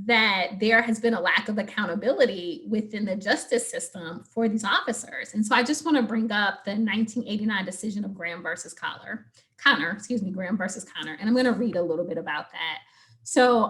that there has been a lack of accountability within the justice system for these officers. And so I just want to bring up the 1989 decision of Graham versus Connor, Graham versus Connor. And I'm going to read a little bit about that. So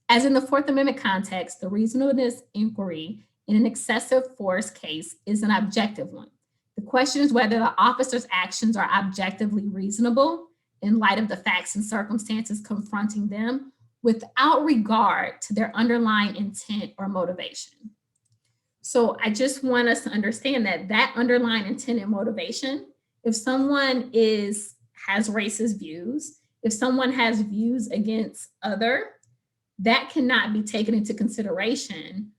as in the Fourth Amendment context, the reasonableness inquiry in an excessive force case is an objective one. The question is whether the officer's actions are objectively reasonable in light of the facts and circumstances confronting them, without regard to their underlying intent or motivation. So I just want us to understand that underlying intent and motivation, if someone has racist views, if someone has views against other, that cannot be taken into consideration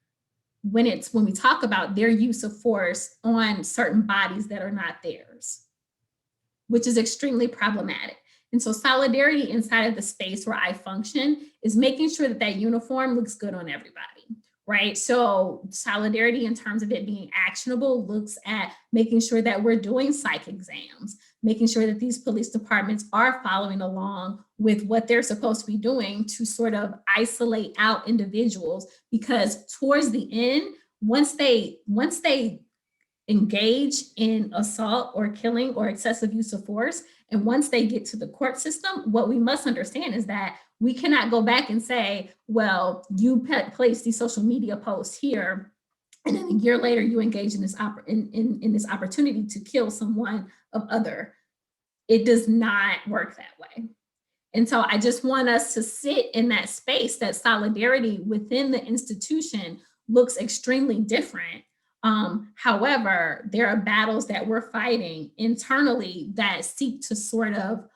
when we talk about their use of force on certain bodies that are not theirs, which is extremely problematic. And so solidarity inside of the space where I function is making sure that uniform looks good on everybody, right? So solidarity in terms of it being actionable looks at making sure that we're doing psych exams, making sure that these police departments are following along with what they're supposed to be doing to sort of isolate out individuals, because towards the end, once they engage in assault or killing or excessive use of force, and once they get to the court system, what we must understand is that we cannot go back and say, well, you placed these social media posts here, and then a year later you engage in this this opportunity to kill someone of other. It does not work that way. And so I just want us to sit in that space that solidarity within the institution looks extremely different. However, there are battles that we're fighting internally that seek to sort of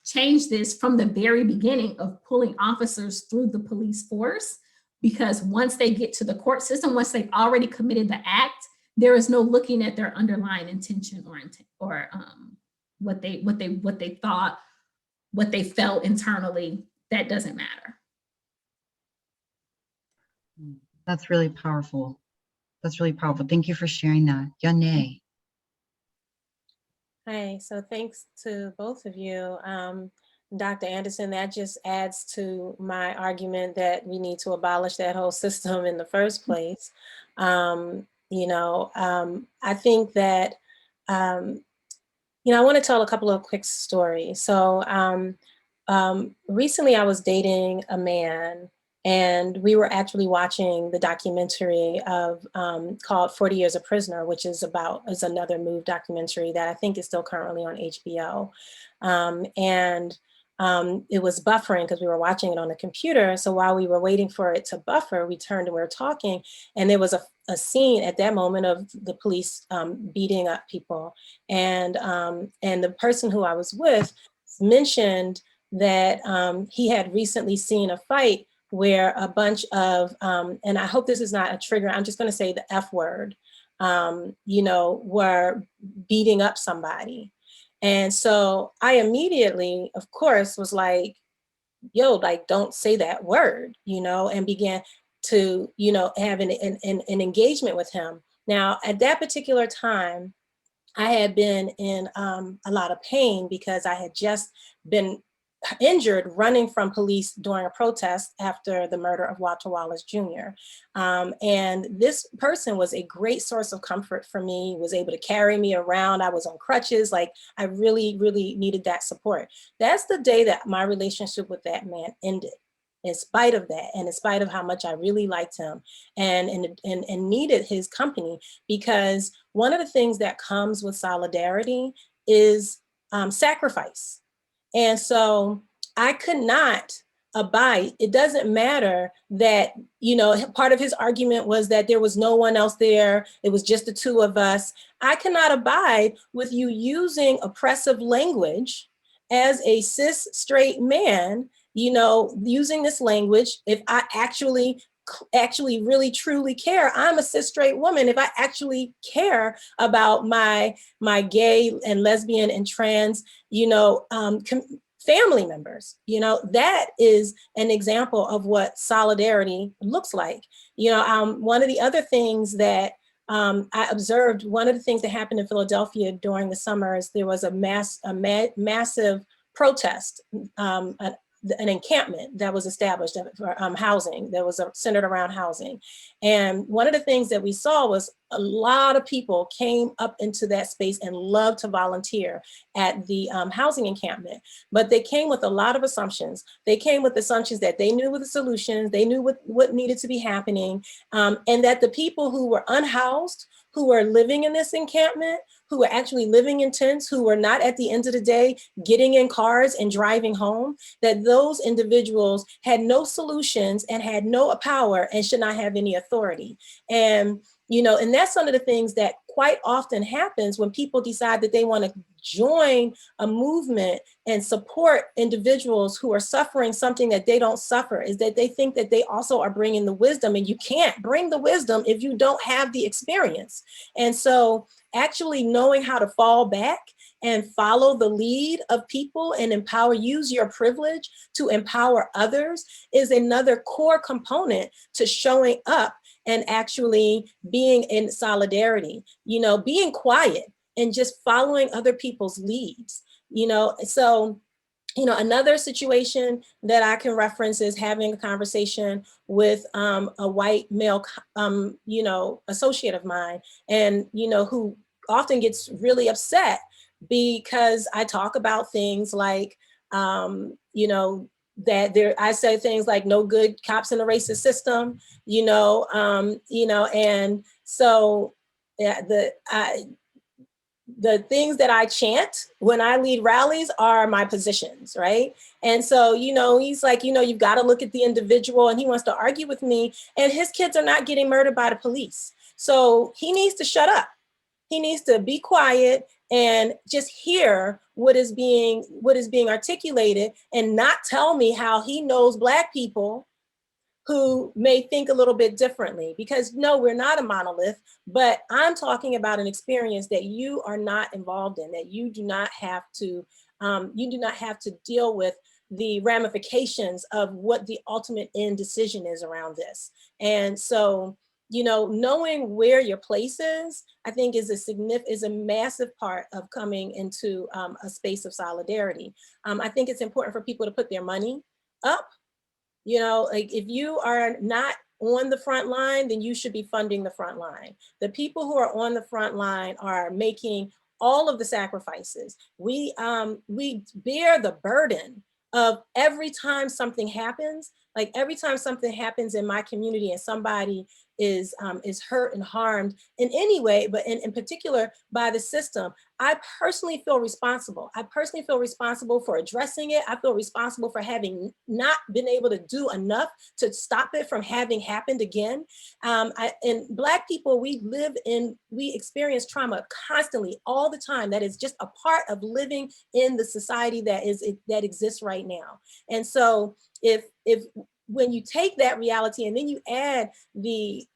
change this from the very beginning of pulling officers through the police force, because once they get to the court system, once they've already committed the act, there is no looking at their underlying intention or what they thought, what they felt internally. That doesn't matter. That's really powerful. That's really powerful. Thank you for sharing that. Yanae. Hi, so thanks to both of you. Dr. Anderson, that just adds to my argument that we need to abolish that whole system in the first place. I think that I want to tell a couple of quick stories. So recently I was dating a man, and we were actually watching the documentary of called 40 Years a Prisoner, which is another MOVE documentary that I think is still currently on HBO. It was buffering because we were watching it on the computer. So while we were waiting for it to buffer, we turned and we were talking, and there was a scene at that moment of the police beating up people. And the person who I was with mentioned that he had recently seen a fight where a bunch of, and I hope this is not a trigger, I'm just gonna say the F word, were beating up somebody. And so I immediately, of course, was like, yo, like, don't say that word, and began to, have an engagement with him. Now, at that particular time, I had been in a lot of pain because I had just been injured running from police during a protest after the murder of Walter Wallace Jr. And this person was a great source of comfort for me, was able to carry me around. I was on crutches. Like, I really, really needed that support. That's the day that my relationship with that man ended. In spite of that, and in spite of how much I really liked him and needed his company, because one of the things that comes with solidarity is sacrifice. And so I could not abide. It doesn't matter that, part of his argument was that there was no one else there. It was just the two of us. I cannot abide with you using oppressive language as a cis straight man, using this language. If I actually really truly care, I'm a cis straight woman. If I actually care about my gay and lesbian and trans, family members, that is an example of what solidarity looks like. One of the other things that I observed, one of the things that happened in Philadelphia during the summer is there was a massive protest, an encampment that was established for housing, that was centered around housing. And one of the things that we saw was a lot of people came up into that space and loved to volunteer at the housing encampment. But they came with a lot of assumptions. They came with assumptions that they knew the solutions, they knew what needed to be happening, and that the people who were unhoused, who were living in this encampment, who were actually living in tents, who were not at the end of the day getting in cars and driving home, that those individuals had no solutions and had no power and should not have any authority. And and that's one of the things that quite often happens when people decide that they want to join a movement and support individuals who are suffering something that they don't suffer, is that they think that they also are bringing the wisdom, and you can't bring the wisdom if you don't have the experience. And so actually knowing how to fall back and follow the lead of people and use your privilege to empower others is another core component to showing up and actually being in solidarity, being quiet and just following other people's leads, So, another situation that I can reference is having a conversation with a white male, associate of mine, and, who often gets really upset because I talk about things like, I say things like no good cops in a racist system, and so the things that I chant when I lead rallies are my positions, right? And so, he's like, you've got to look at the individual, and he wants to argue with me, and his kids are not getting murdered by the police. So he needs to shut up. He needs to be quiet and just hear what is being articulated, and not tell me how he knows Black people who may think a little bit differently, because no, we're not a monolith, but I'm talking about an experience that you are not involved in, that you do not have to deal with the ramifications of what the ultimate end decision is around this. And so, knowing where your place is, I think is a massive part of coming into a space of solidarity. I think it's important for people to put their money up. Like, if you are not on the front line, then you should be funding the front line. The people who are on the front line are making all of the sacrifices. We bear the burden of every time something happens, like every time something happens in my community and somebody is hurt and harmed in any way, but in particular by the system, I personally feel responsible. I personally feel responsible for addressing it. I feel responsible for having not been able to do enough to stop it from having happened again. And Black people, we experience trauma constantly, all the time. That is just a part of living in the society that exists right now. And so if when you take that reality and then you add the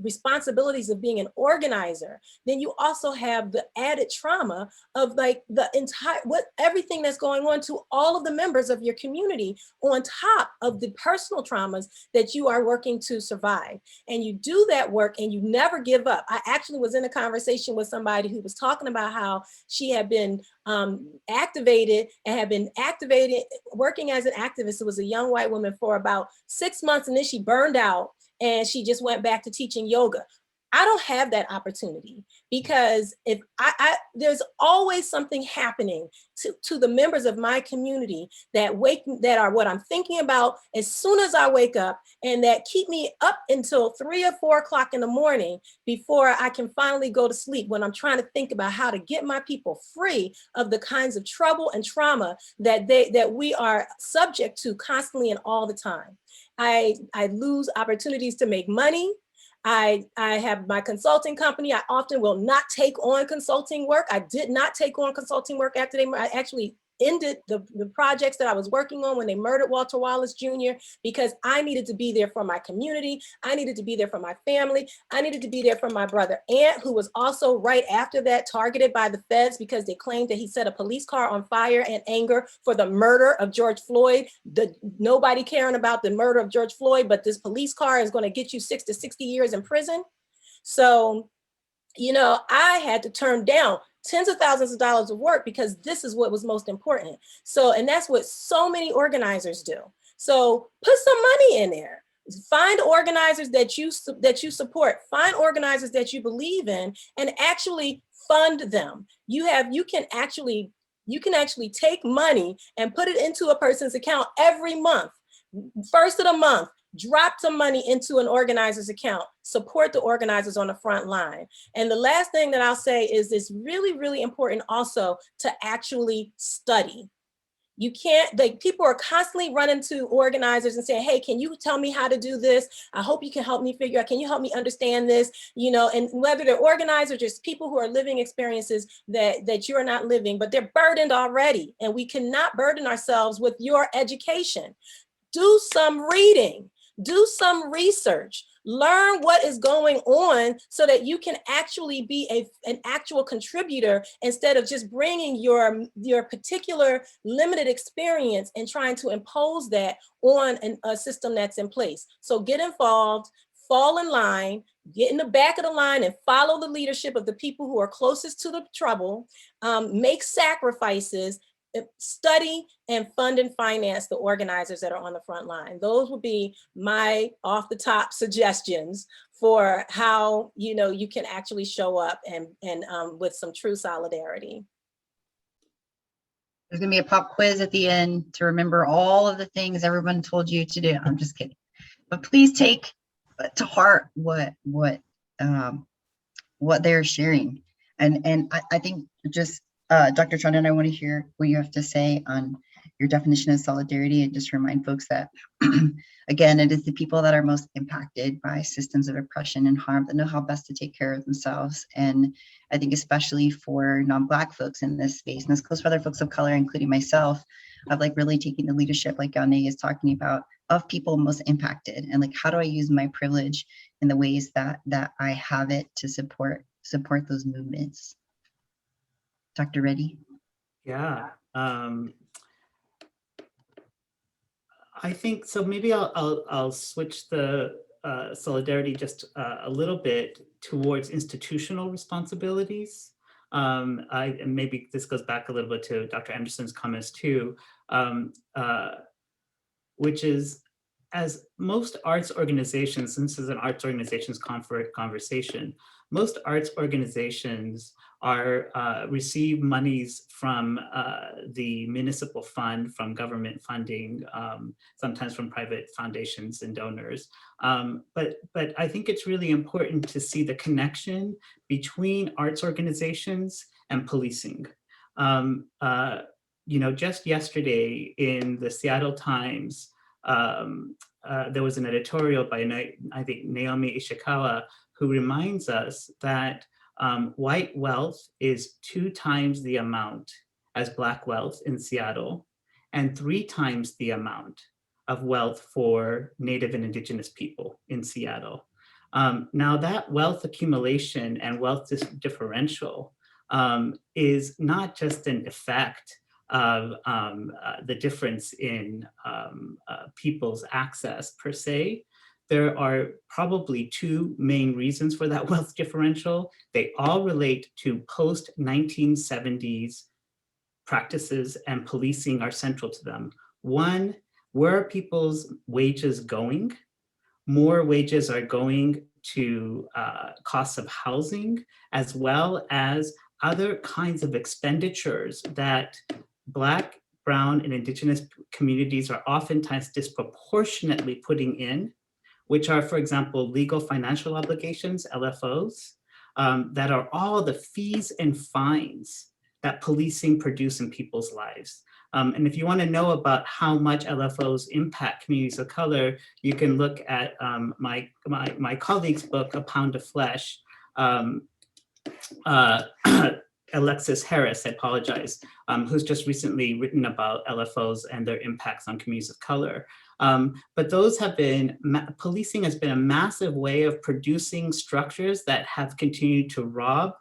responsibilities of being an organizer, then you also have the added trauma of like the entire, everything that's going on to all of the members of your community on top of the personal traumas that you are working to survive. And you do that work and you never give up. I actually was in a conversation with somebody who was talking about how she had been activated and had been activated working as an activist. It was a young white woman for about 6 months, and then she burned out and she just went back to teaching yoga. I don't have that opportunity because if there's always something happening to the members of my community that are what I'm thinking about as soon as I wake up, and that keep me up until 3 or 4 o'clock in the morning before I can finally go to sleep, when I'm trying to think about how to get my people free of the kinds of trouble and trauma that we are subject to constantly and all the time. I lose opportunities to make money. I have my consulting company. I often will not take on consulting work. I did not take on consulting work after I actually ended the projects that I was working on when they murdered Walter Wallace Jr., because I needed to be there for my community. I needed to be there for my family. I needed to be there for my brother Ant, who was also right after that targeted by the feds because they claimed that he set a police car on fire in anger for the murder of George Floyd. Nobody caring about the murder of George Floyd, but this police car is going to get you 6 to 60 years in prison. So, you know, I had to turn down tens of thousands of dollars of work because this is what was most important. So, and that's what so many organizers do. So put some money in there. Find organizers that you support. Find organizers that you believe in, and actually fund them. You can actually take money and put it into a person's account every month. First of the month, drop some money into an organizer's account, support the organizers on the front line. And the last thing that I'll say is it's really, really important also to actually study. You can't, like, people are constantly running to organizers and saying, hey, can you tell me how to do this? I hope you can help me figure out, can you help me understand this? You know, and whether they're organizers, just people who are living experiences that you're not living, but they're burdened already. And we cannot burden ourselves with your education. Do some reading, do some research, learn what is going on so that you can actually be an actual contributor instead of just bringing your particular limited experience and trying to impose that on a system that's in place. So get involved, fall in line, get in the back of the line and follow the leadership of the people who are closest to the trouble, make sacrifices, study and fund and finance the organizers that are on the front line. Those would be my off the top suggestions for how, you know, you can actually show up and with some true solidarity. There's gonna be a pop quiz at the end to remember all of the things everyone told you to do. I'm just kidding, but please take to heart what they're sharing. And I think just Dr. Trondon, I want to hear what you have to say on your definition of solidarity, and just remind folks that, again, it is the people that are most impacted by systems of oppression and harm that know how best to take care of themselves. And I think especially for non-Black folks in this space, and this goes for other folks of color, including myself, of like really taking the leadership, like Leigh is talking about, of people most impacted, and like, how do I use my privilege in the ways that I have it to support those movements. Dr. Reddy? Yeah, I think so. Maybe I'll switch the solidarity just a little bit towards institutional responsibilities. And maybe this goes back a little bit to Dr. Anderson's comments too, which is, as most arts organizations, and this is an arts organizations conversation, most arts organizations are receive monies from the municipal fund, from government funding, sometimes from private foundations and donors. But I think it's really important to see the connection between arts organizations and policing. You know, just yesterday in the Seattle Times, there was an editorial by, I think, Naomi Ishikawa, who reminds us that white wealth is 2 times the amount as Black wealth in Seattle, and 3 times the amount of wealth for Native and Indigenous people in Seattle. Now that wealth accumulation and wealth differential is not just an effect of the difference in people's access per se. There are probably 2 main reasons for that wealth differential. They all relate to post-1970s practices, and policing are central to them. One, where are people's wages going? More wages are going to costs of housing, as well as other kinds of expenditures that Black, Brown, and Indigenous communities are oftentimes disproportionately putting in, which are, for example, legal financial obligations, LFOs, that are all the fees and fines that policing produce in people's lives. And if you want to know about how much LFOs impact communities of color, you can look at my colleague's book, A Pound of Flesh. Alexis Harris, I apologize, who's just recently written about LFOs and their impacts on communities of color. But those have been, policing has been a massive way of producing structures that have continued to rob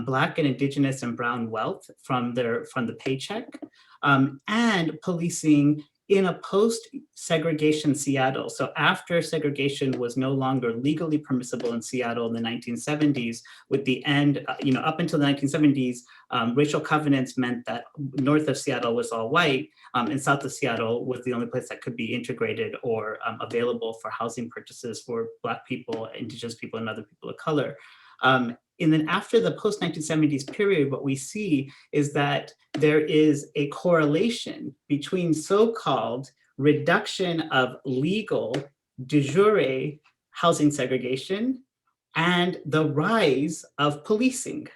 Black and Indigenous and Brown wealth from the paycheck, and policing in a post-segregation Seattle. So after segregation was no longer legally permissible in Seattle in the 1970s, with the end, up until the 1970s, racial covenants meant that north of Seattle was all white, and south of Seattle was the only place that could be integrated or available for housing purchases for Black people, Indigenous people, and other people of color. And then after the post-1970s period, what we see is that there is a correlation between so-called reduction of legal de jure housing segregation and the rise of policing.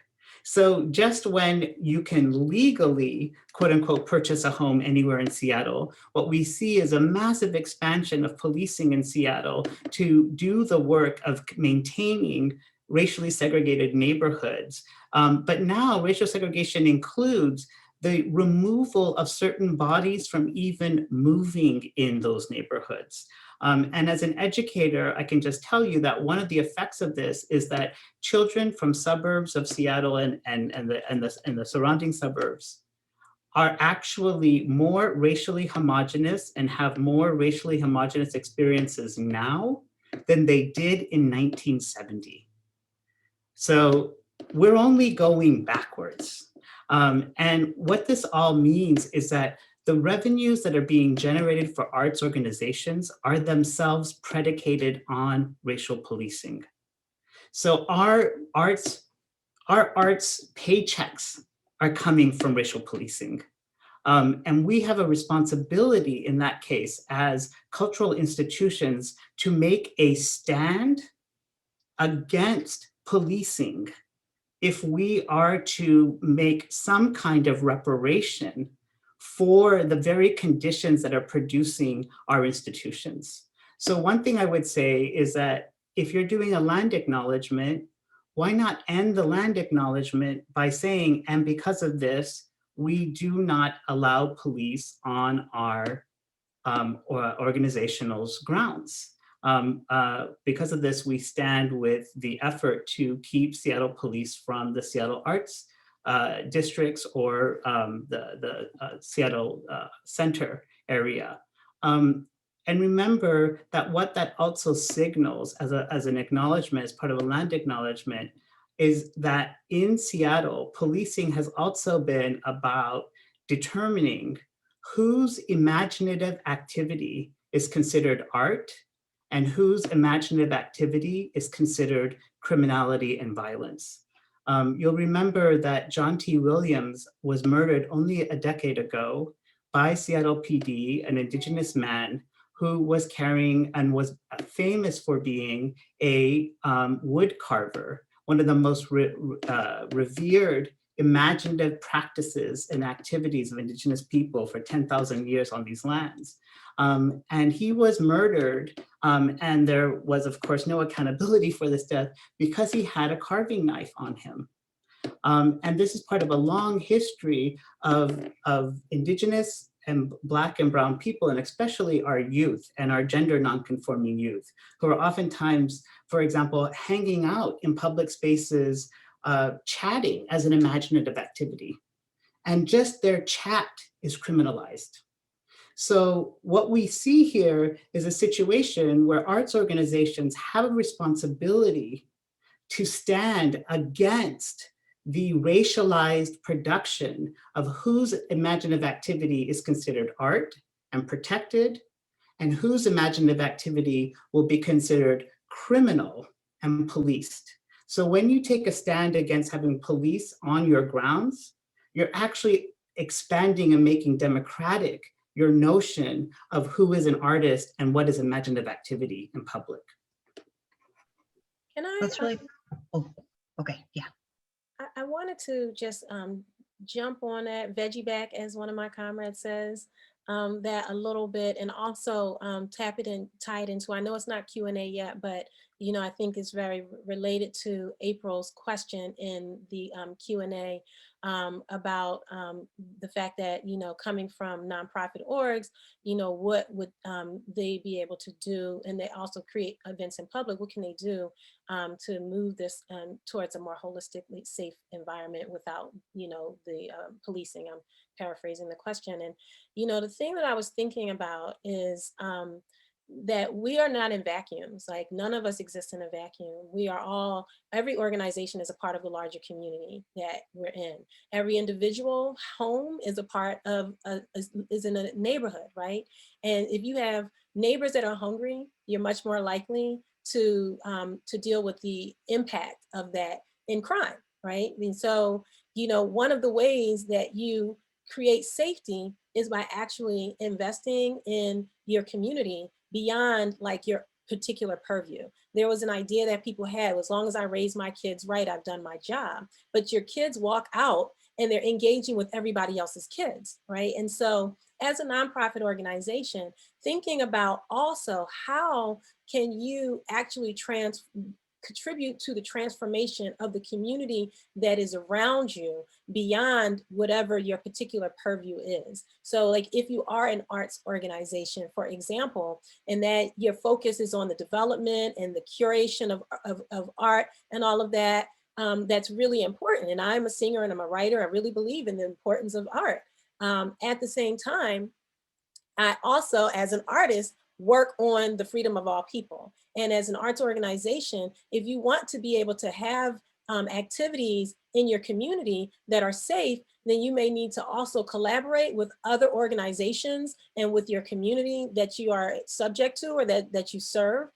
So just when you can legally, quote unquote, purchase a home anywhere in Seattle, what we see is a massive expansion of policing in Seattle to do the work of maintaining racially segregated neighborhoods. But now racial segregation includes the removal of certain bodies from even moving in those neighborhoods. And as an educator, I can just tell you that one of the effects of this is that children from suburbs of Seattle and the surrounding suburbs are actually more racially homogenous and have more racially homogenous experiences now than they did in 1970. So we're only going backwards. And what this all means is that the revenues that are being generated for arts organizations are themselves predicated on racial policing. So our arts paychecks are coming from racial policing. And we have a responsibility in that case as cultural institutions to make a stand against policing if we are to make some kind of reparation for the very conditions that are producing our institutions. So one thing I would say is that if you're doing a land acknowledgement, why not end the land acknowledgement by saying, and because of this, we do not allow police on our organizational's grounds. Because of this, we stand with the effort to keep Seattle police from the Seattle arts districts or the Seattle center area. And remember that what that also signals as an acknowledgement, as part of a land acknowledgement, is that in Seattle, policing has also been about determining whose imaginative activity is considered art and whose imaginative activity is considered criminality and violence. You'll remember that John T. Williams was murdered only a decade ago by Seattle PD, an Indigenous man who was carrying and was famous for being a wood carver, one of the most revered imaginative practices and activities of Indigenous people for 10,000 years on these lands. And he was murdered, and there was, of course, no accountability for this death because he had a carving knife on him. And this is part of a long history of Indigenous and Black and Brown people, and especially our youth and our gender nonconforming youth, who are oftentimes, for example, hanging out in public spaces, chatting as an imaginative activity. And just their chat is criminalized. So what we see here is a situation where arts organizations have a responsibility to stand against the racialized production of whose imaginative activity is considered art and protected, and whose imaginative activity will be considered criminal and policed. So when you take a stand against having police on your grounds, you're actually expanding and making democratic your notion of who is an artist and what is imaginative activity in public. Can I? That's really, oh, okay, yeah. I wanted to just jump on that veggie back, as one of my comrades says, that a little bit, and also tap it and tie it into, I know it's not Q&A yet, but I think it's very related to April's question in the Q&A about the fact that, coming from nonprofit orgs, what would they be able to do? And they also create events in public. What can they do to move this towards a more holistically safe environment without, the policing? I'm paraphrasing the question. And, the thing that I was thinking about is that we are not in vacuums. Like, none of us exist in a vacuum. We are all, every organization is a part of the larger community that we're in. Every individual home is a part of, is in a neighborhood, right? And if you have neighbors that are hungry, you're much more likely to deal with the impact of that in crime, right? And so, one of the ways that you create safety is by actually investing in your community beyond like your particular purview. There was an idea that people had, as long as I raise my kids right, I've done my job. But your kids walk out and they're engaging with everybody else's kids, right? And so as a nonprofit organization, thinking about also how can you actually contribute to the transformation of the community that is around you beyond whatever your particular purview is. So like if you are an arts organization, for example, and that your focus is on the development and the curation of art and all of that, that's really important. And I'm a singer and I'm a writer. I really believe in the importance of art. At the same time, I also, as an artist, work on the freedom of all people. And as an arts organization, if you want to be able to have activities in your community that are safe, then you may need to also collaborate with other organizations and with your community that you are subject to or that you serve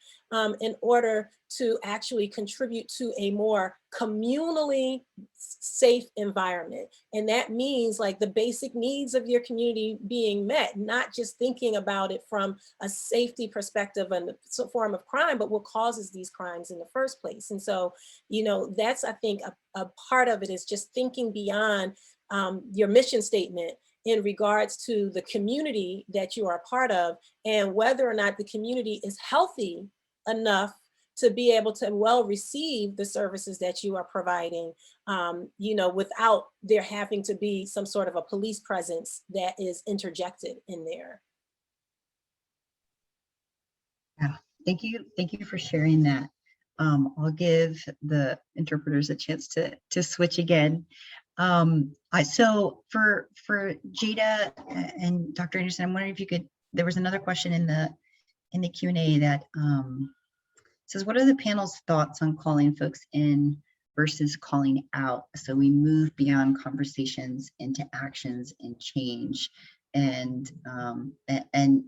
in order to actually contribute to a more communally safe environment. And that means like the basic needs of your community being met, not just thinking about it from a safety perspective and a form of crime, but what causes these crimes in the first place. And so, that's, I think, a part of it is just thinking beyond your mission statement in regards to the community that you are a part of and whether or not the community is healthy enough to be able to well receive the services that you are providing, without there having to be some sort of a police presence that is interjected in there. Yeah, thank you for sharing that. I'll give the interpreters a chance to switch again. So for Jada and Dr. Anderson, I'm wondering if you could, there was another question in the Q&A that says, what are the panel's thoughts on calling folks in versus calling out? So we move beyond conversations into actions and change. And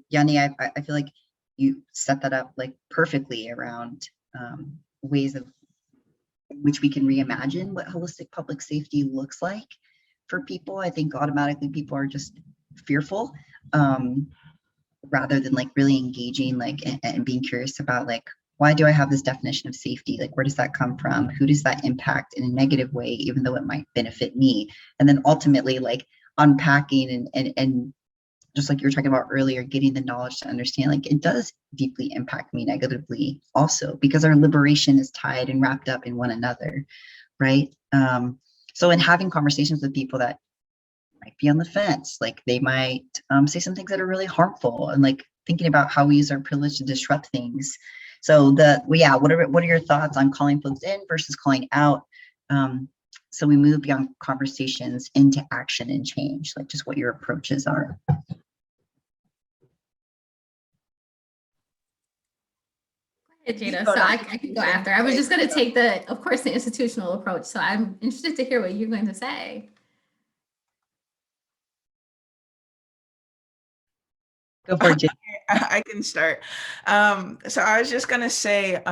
Yanni, I feel like you set that up like perfectly around ways of in which we can reimagine what holistic public safety looks like for people. I think automatically people are just fearful, rather than like really engaging, like, and being curious about like, why do I have this definition of safety? Like, where does that come from? Who does that impact in a negative way, even though it might benefit me? And then ultimately like unpacking and just like you were talking about earlier, getting the knowledge to understand, like, it does deeply impact me negatively also, because our liberation is tied and wrapped up in one another, right? So in having conversations with people that might be on the fence, like they might say some things that are really harmful, and like thinking about how we use our privilege to disrupt things. So what are your thoughts on calling folks in versus calling out? So we move beyond conversations into action and change, like just what your approaches are. Jada, so I can go after. I was just going to take of course, the institutional approach. So I'm interested to hear what you're going to say. Go for it, Jay. I can start. So I was just going to say,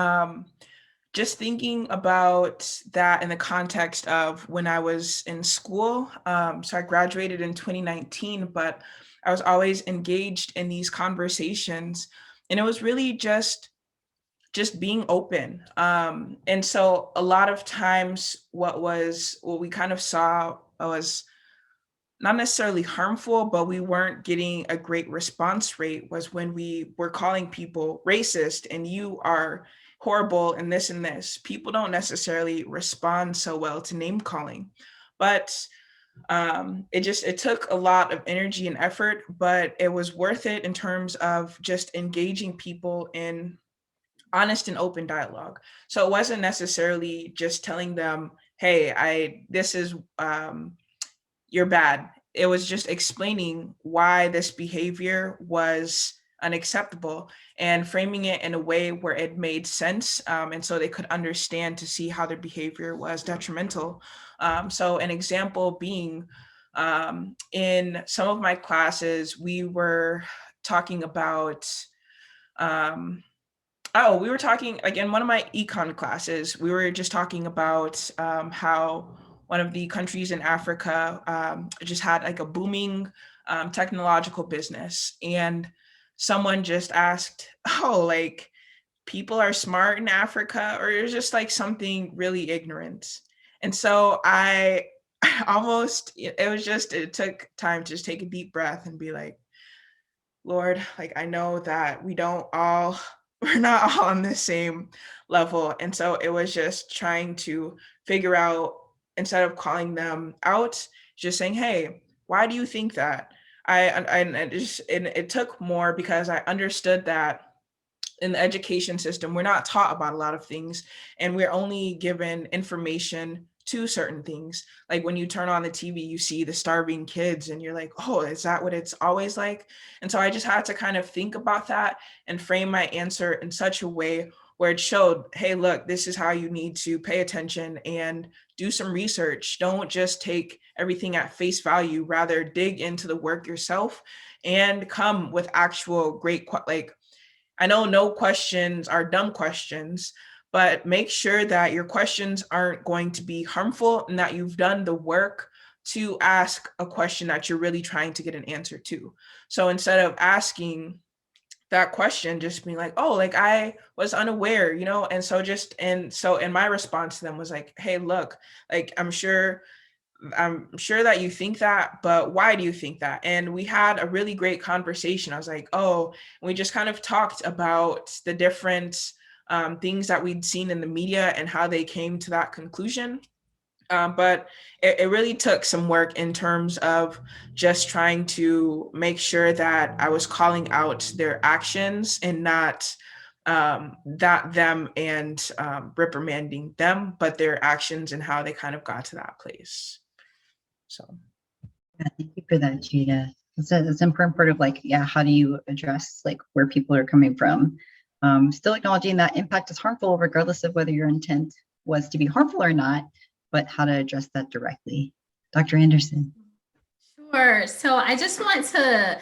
just thinking about that in the context of when I was in school. So I graduated in 2019, but I was always engaged in these conversations, and it was really just being open. And so a lot of times what we kind of saw was not necessarily harmful, but we weren't getting a great response rate, was when we were calling people racist and you are horrible and this and this. People don't necessarily respond so well to name calling, but it took a lot of energy and effort, but it was worth it in terms of just engaging people in honest and open dialogue. So it wasn't necessarily just telling them, hey, you're bad. It was just explaining why this behavior was unacceptable and framing it in a way where it made sense, and so they could understand to see how their behavior was detrimental. So an example being, in some of my classes, we were talking about, we were talking, like in one of my econ classes, we were just talking about how one of the countries in Africa just had like a booming technological business. And someone just asked, oh, like people are smart in Africa, or it was just like something really ignorant. And so it took time to just take a deep breath and be like, Lord, like I know that we're not all on the same level. And so it was just trying to figure out, instead of calling them out, just saying, hey, why do you think that? It took more, because I understood that in the education system, we're not taught about a lot of things, and we're only given information to certain things. Like when you turn on the TV, you see the starving kids and you're like, oh, is that what it's always like? And so I just had to kind of think about that and frame my answer in such a way where it showed, hey, look, this is how you need to pay attention and do some research. Don't just take everything at face value, rather dig into the work yourself and come with actual great, like, I know no questions are dumb questions, but make sure that your questions aren't going to be harmful and that you've done the work to ask a question that you're really trying to get an answer to. So instead of asking that question, just being like, oh, like I was unaware, and so my response to them was like, hey, look, like I'm sure that you think that, but why do you think that? And we had a really great conversation. I was like, oh, and we just kind of talked about the different things that we'd seen in the media and how they came to that conclusion. But it really took some work in terms of just trying to make sure that I was calling out their actions and not reprimanding them, but their actions and how they kind of got to that place. So. Yeah, thank you for that, Jada. It's an important part of like, yeah, how do you address like where people are coming from? Still acknowledging that impact is harmful, regardless of whether your intent was to be harmful or not, but how to address that directly. Dr. Anderson. Sure. So I just want to,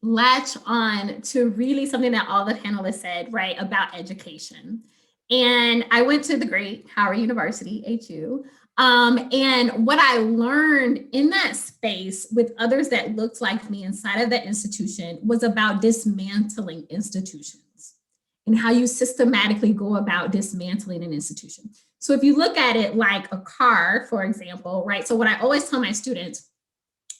latch on to really something that all the panelists said, right, about education. And I went to the great Howard University, HU. And what I learned in that space with others that looked like me inside of that institution was about dismantling institutions and how you systematically go about dismantling an institution. So if you look at it like a car, for example, right? So what I always tell my students,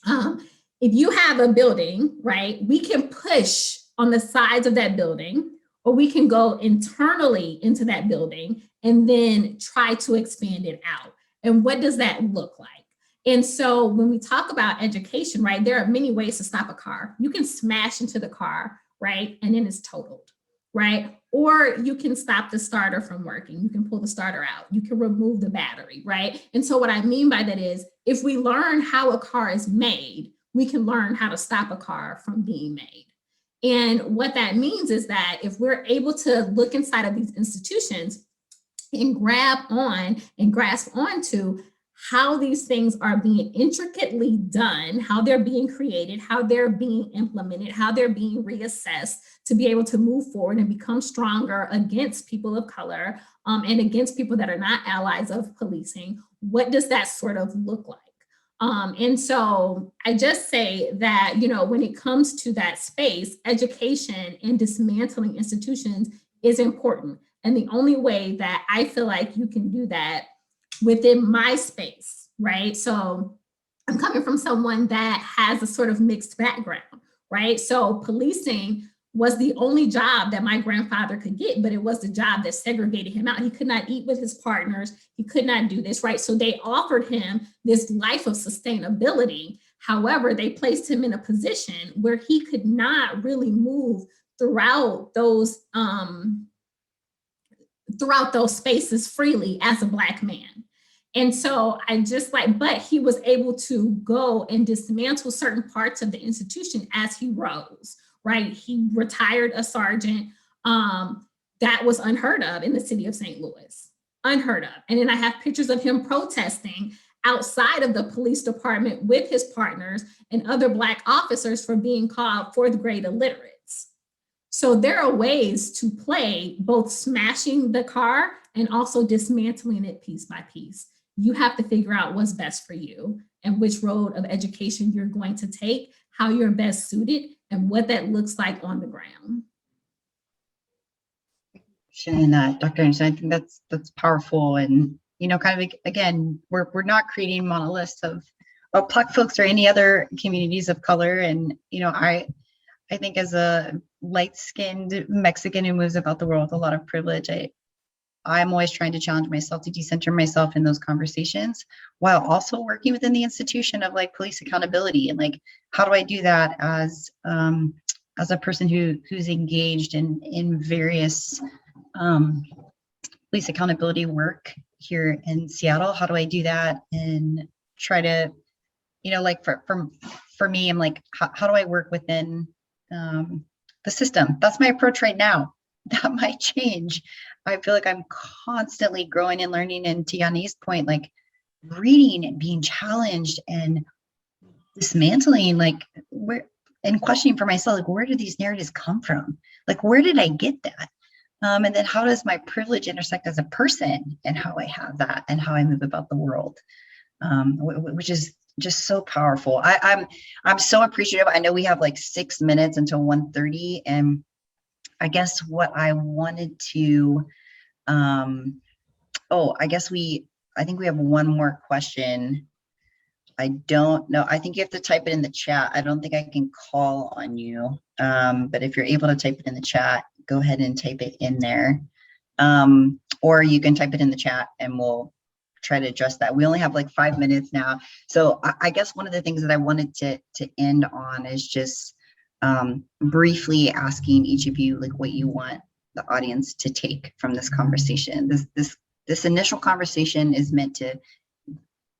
if you have a building, right, we can push on the sides of that building, or we can go internally into that building and then try to expand it out. And what does that look like? And so when we talk about education, right, there are many ways to stop a car. You can smash into the car, right, and then it's totaled, right? Or you can stop the starter from working. You can pull the starter out. You can remove the battery, right? And so what I mean by that is, if we learn how a car is made, we can learn how to stop a car from being made. And what that means is that if we're able to look inside of these institutions and grab on and grasp onto how these things are being intricately done, how they're being created, how they're being implemented, how they're being reassessed to be able to move forward and become stronger against people of color and against people that are not allies of policing, what does that sort of look like? And so I just say that, you know, when it comes to that space, education and dismantling institutions is important. And the only way that I feel like you can do that within my space, right? So I'm coming from someone that has a sort of mixed background, right? So policing was the only job that my grandfather could get, but it was the job that segregated him out. He could not eat with his partners. He could not do this, right? So they offered him this life of sustainability. However, they placed him in a position where he could not really move throughout those spaces freely as a Black man. And so I just like, but he was able to go and dismantle certain parts of the institution as he rose, right? He retired a sergeant. That was unheard of in the city of St. Louis, unheard of. And then I have pictures of him protesting outside of the police department with his partners and other Black officers for being called fourth grade illiterates. So there are ways to play both smashing the car and also dismantling it piece by piece. You have to figure out what's best for you and which road of education you're going to take, how you're best suited, and what that looks like on the ground. Sharing that, Dr. Anderson, I think that's powerful. And, you know, kind of like, again, we're not creating monoliths of Black folks or any other communities of color. And, you know, I think as a light-skinned Mexican who moves about the world with a lot of privilege, I'm always trying to challenge myself to decenter myself in those conversations while also working within the institution of like police accountability. And like, how do I do that as a person who's engaged in various police accountability work here in Seattle? How do I do that and try to, you know, like for me, I'm like, how do I work within the system? That's my approach right now. That might change. I feel like I'm constantly growing and learning. And to Yanni's point, like reading and being challenged and dismantling, like where and questioning for myself, like where do these narratives come from? Like where did I get that? And then how does my privilege intersect as a person and how I have that and how I move about the world, which is just so powerful. I'm so appreciative. I know we have like 6 minutes until 1:30, and I guess what I wanted to, I think we have one more question. I don't know. I think you have to type it in the chat. I don't think I can call on you. But if you're able to type it in the chat, go ahead and type it in there. Or you can type it in the chat and we'll try to address that. We only have like 5 minutes now. So I guess one of the things that I wanted to end on is just briefly asking each of you like what you want the audience to take from this conversation. This initial conversation is meant to,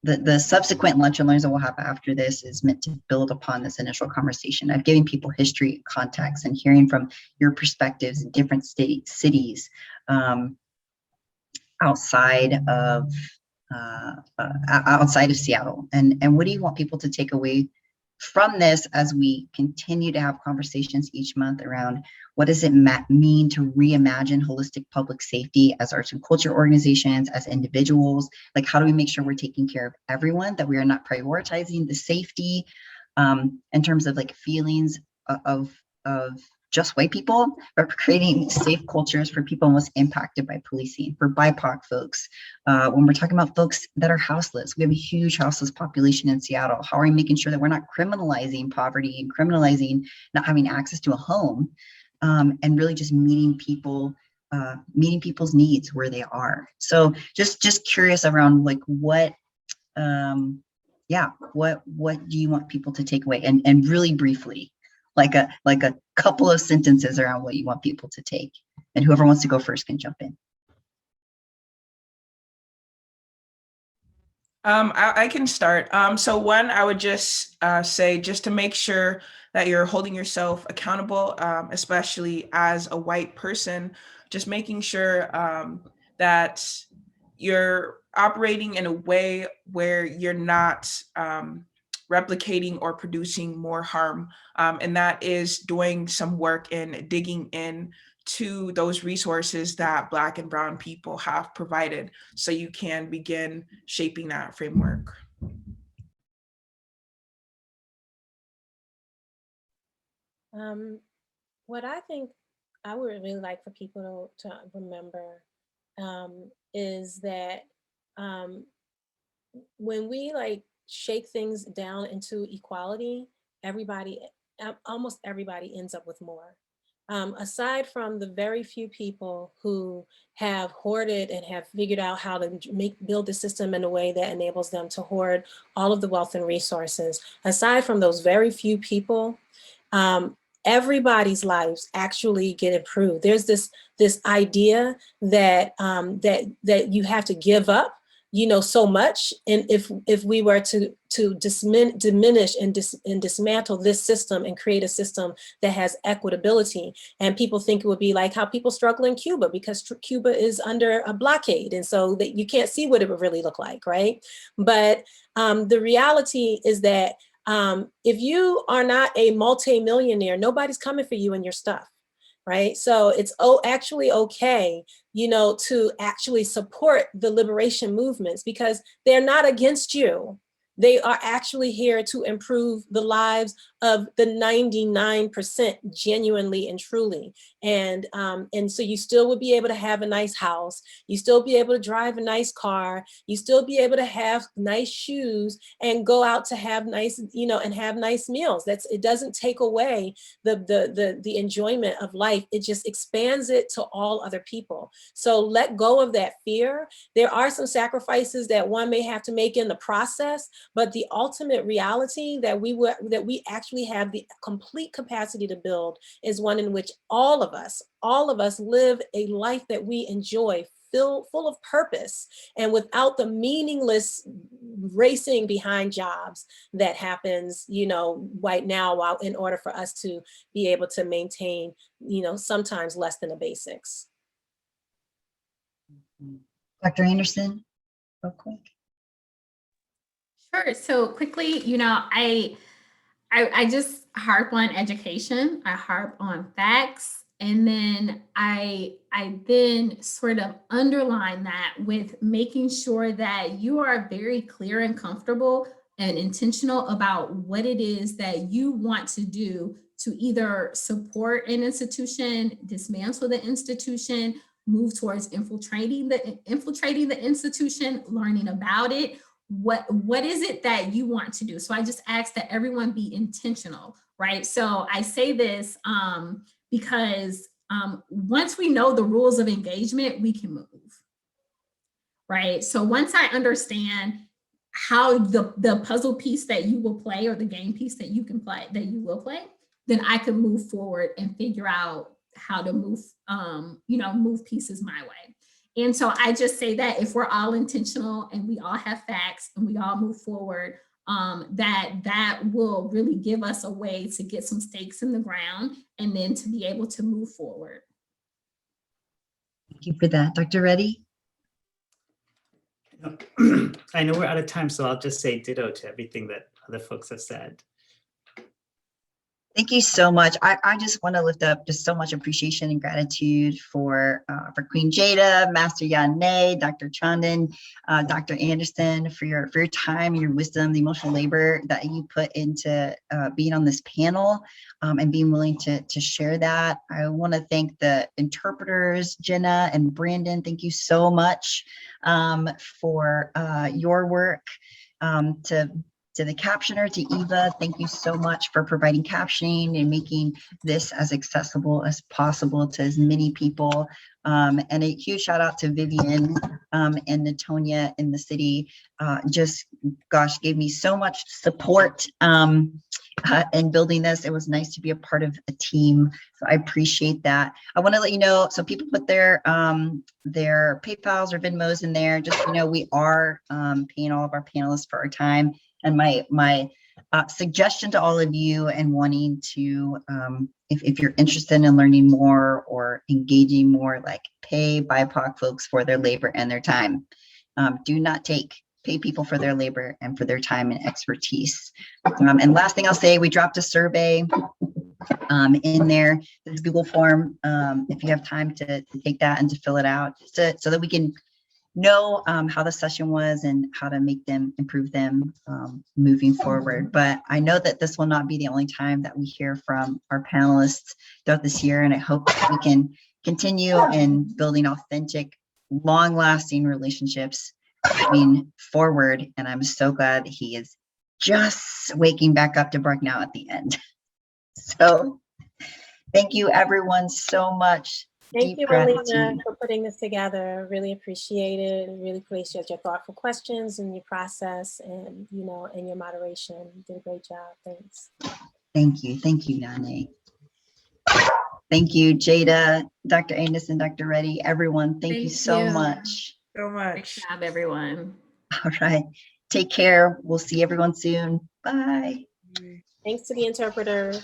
the subsequent lunch and learns that we'll have after this is meant to build upon this initial conversation of giving people history, context, and hearing from your perspectives in different cities outside of Seattle. And what do you want people to take away from this, as we continue to have conversations each month around what does it mean to reimagine holistic public safety as arts and culture organizations, as individuals, like how do we make sure we're taking care of everyone, that we are not prioritizing the safety in terms of like feelings of just white people, but creating safe cultures for people most impacted by policing, for BIPOC folks. When we're talking about folks that are houseless, we have a huge houseless population in Seattle. How are we making sure that we're not criminalizing poverty and criminalizing not having access to a home, and really just meeting people's needs where they are? So just curious around like what do you want people to take away, and really briefly, like a couple of sentences around what you want people to take, and whoever wants to go first can jump in. I can start. So one, I would just say, just to make sure that you're holding yourself accountable, especially as a white person, just making sure that you're operating in a way where you're not replicating or producing more harm. And that is doing some work in digging in to those resources that Black and Brown people have provided, so you can begin shaping that framework. What I think I would really like for people to remember is that when we like shake things down into equality, almost everybody ends up with more. Aside from the very few people who have hoarded and have figured out how to build the system in a way that enables them to hoard all of the wealth and resources, aside from those very few people, everybody's lives actually get improved. There's this idea that that you have to give up, so much, and if we were to diminish and dismantle this system and create a system that has equitability, and people think it would be like how people struggle in Cuba, because Cuba is under a blockade, and so that you can't see what it would really look like, right? But the reality is that if you are not a multi-millionaire, nobody's coming for you and your stuff, right? So it's actually okay, to actually support the liberation movements, because they're not against you. They are actually here to improve the lives of the 99% genuinely and truly. And so you still would be able to have a nice house. You still be able to drive a nice car. You still be able to have nice shoes and go out to have nice, and have nice meals. It doesn't take away the enjoyment of life. It just expands it to all other people. So let go of that fear. There are some sacrifices that one may have to make in the process, but the ultimate reality that we actually have the complete capacity to build is one in which all of us live a life that we enjoy, full of purpose, and without the meaningless racing behind jobs that happens, right now, while in order for us to be able to maintain, sometimes less than the basics. Dr. Anderson, real quick. Sure. So quickly, I just harp on education. I harp on facts. And then I then sort of underline that with making sure that you are very clear and comfortable and intentional about what it is that you want to do to either support an institution, dismantle the institution, move towards infiltrating the institution, learning about it. What is it that you want to do? So I just ask that everyone be intentional, right? So I say this because once we know the rules of engagement, we can move, right? So once I understand how the puzzle piece that you will play, or the game piece that you will play, then I can move forward and figure out how to move, move pieces my way. And so I just say that if we're all intentional and we all have facts and we all move forward, that will really give us a way to get some stakes in the ground and then to be able to move forward. Thank you for that. Dr. Reddy? I know we're out of time, so I'll just say ditto to everything that other folks have said. Thank you so much. I just want to lift up just so much appreciation and gratitude for Queen Jada, Master Yanne, Dr. Chandan, Dr. Anderson, for your time, your wisdom, the emotional labor that you put into being on this panel and being willing to share that. I want to thank the interpreters, Jenna and Brandon. Thank you so much for your work. To the captioner, to Eva, thank you so much for providing captioning and making this as accessible as possible to as many people. And a huge shout out to Vivian and Natonia in the city. Just, gosh, gave me so much support in building this. It was nice to be a part of a team. So I appreciate that. I want to let you know, so people put their PayPals or Venmos in there. Just, you know, we are paying all of our panelists for our time. And my suggestion to all of you and wanting to, if you're interested in learning more or engaging more, like pay BIPOC folks for their labor and their time. Do not pay people for their labor and for their time and expertise. And last thing I'll say, we dropped a survey in there, this Google form, if you have time to take that and to fill it out, so that we can know how the session was and how to make them, improve them moving forward. But I know that this will not be the only time that we hear from our panelists throughout this year, and I hope that we can continue in building authentic, long-lasting relationships moving forward. And I'm so glad he is just waking back up to bark now at the end. So thank you everyone so much. Thank you, Gratitude. Alina, for putting this together. Really appreciate it. Really appreciate your thoughtful questions and your process, and you know, and your moderation. You did a great job. Thanks. Thank you, Yanne. Thank you, Jada, Dr. Anderson, Dr. Reddy, everyone. Thank you so much. So Great much. job, everyone. All right, take care. We'll see everyone soon. Bye. Thanks to the interpreters.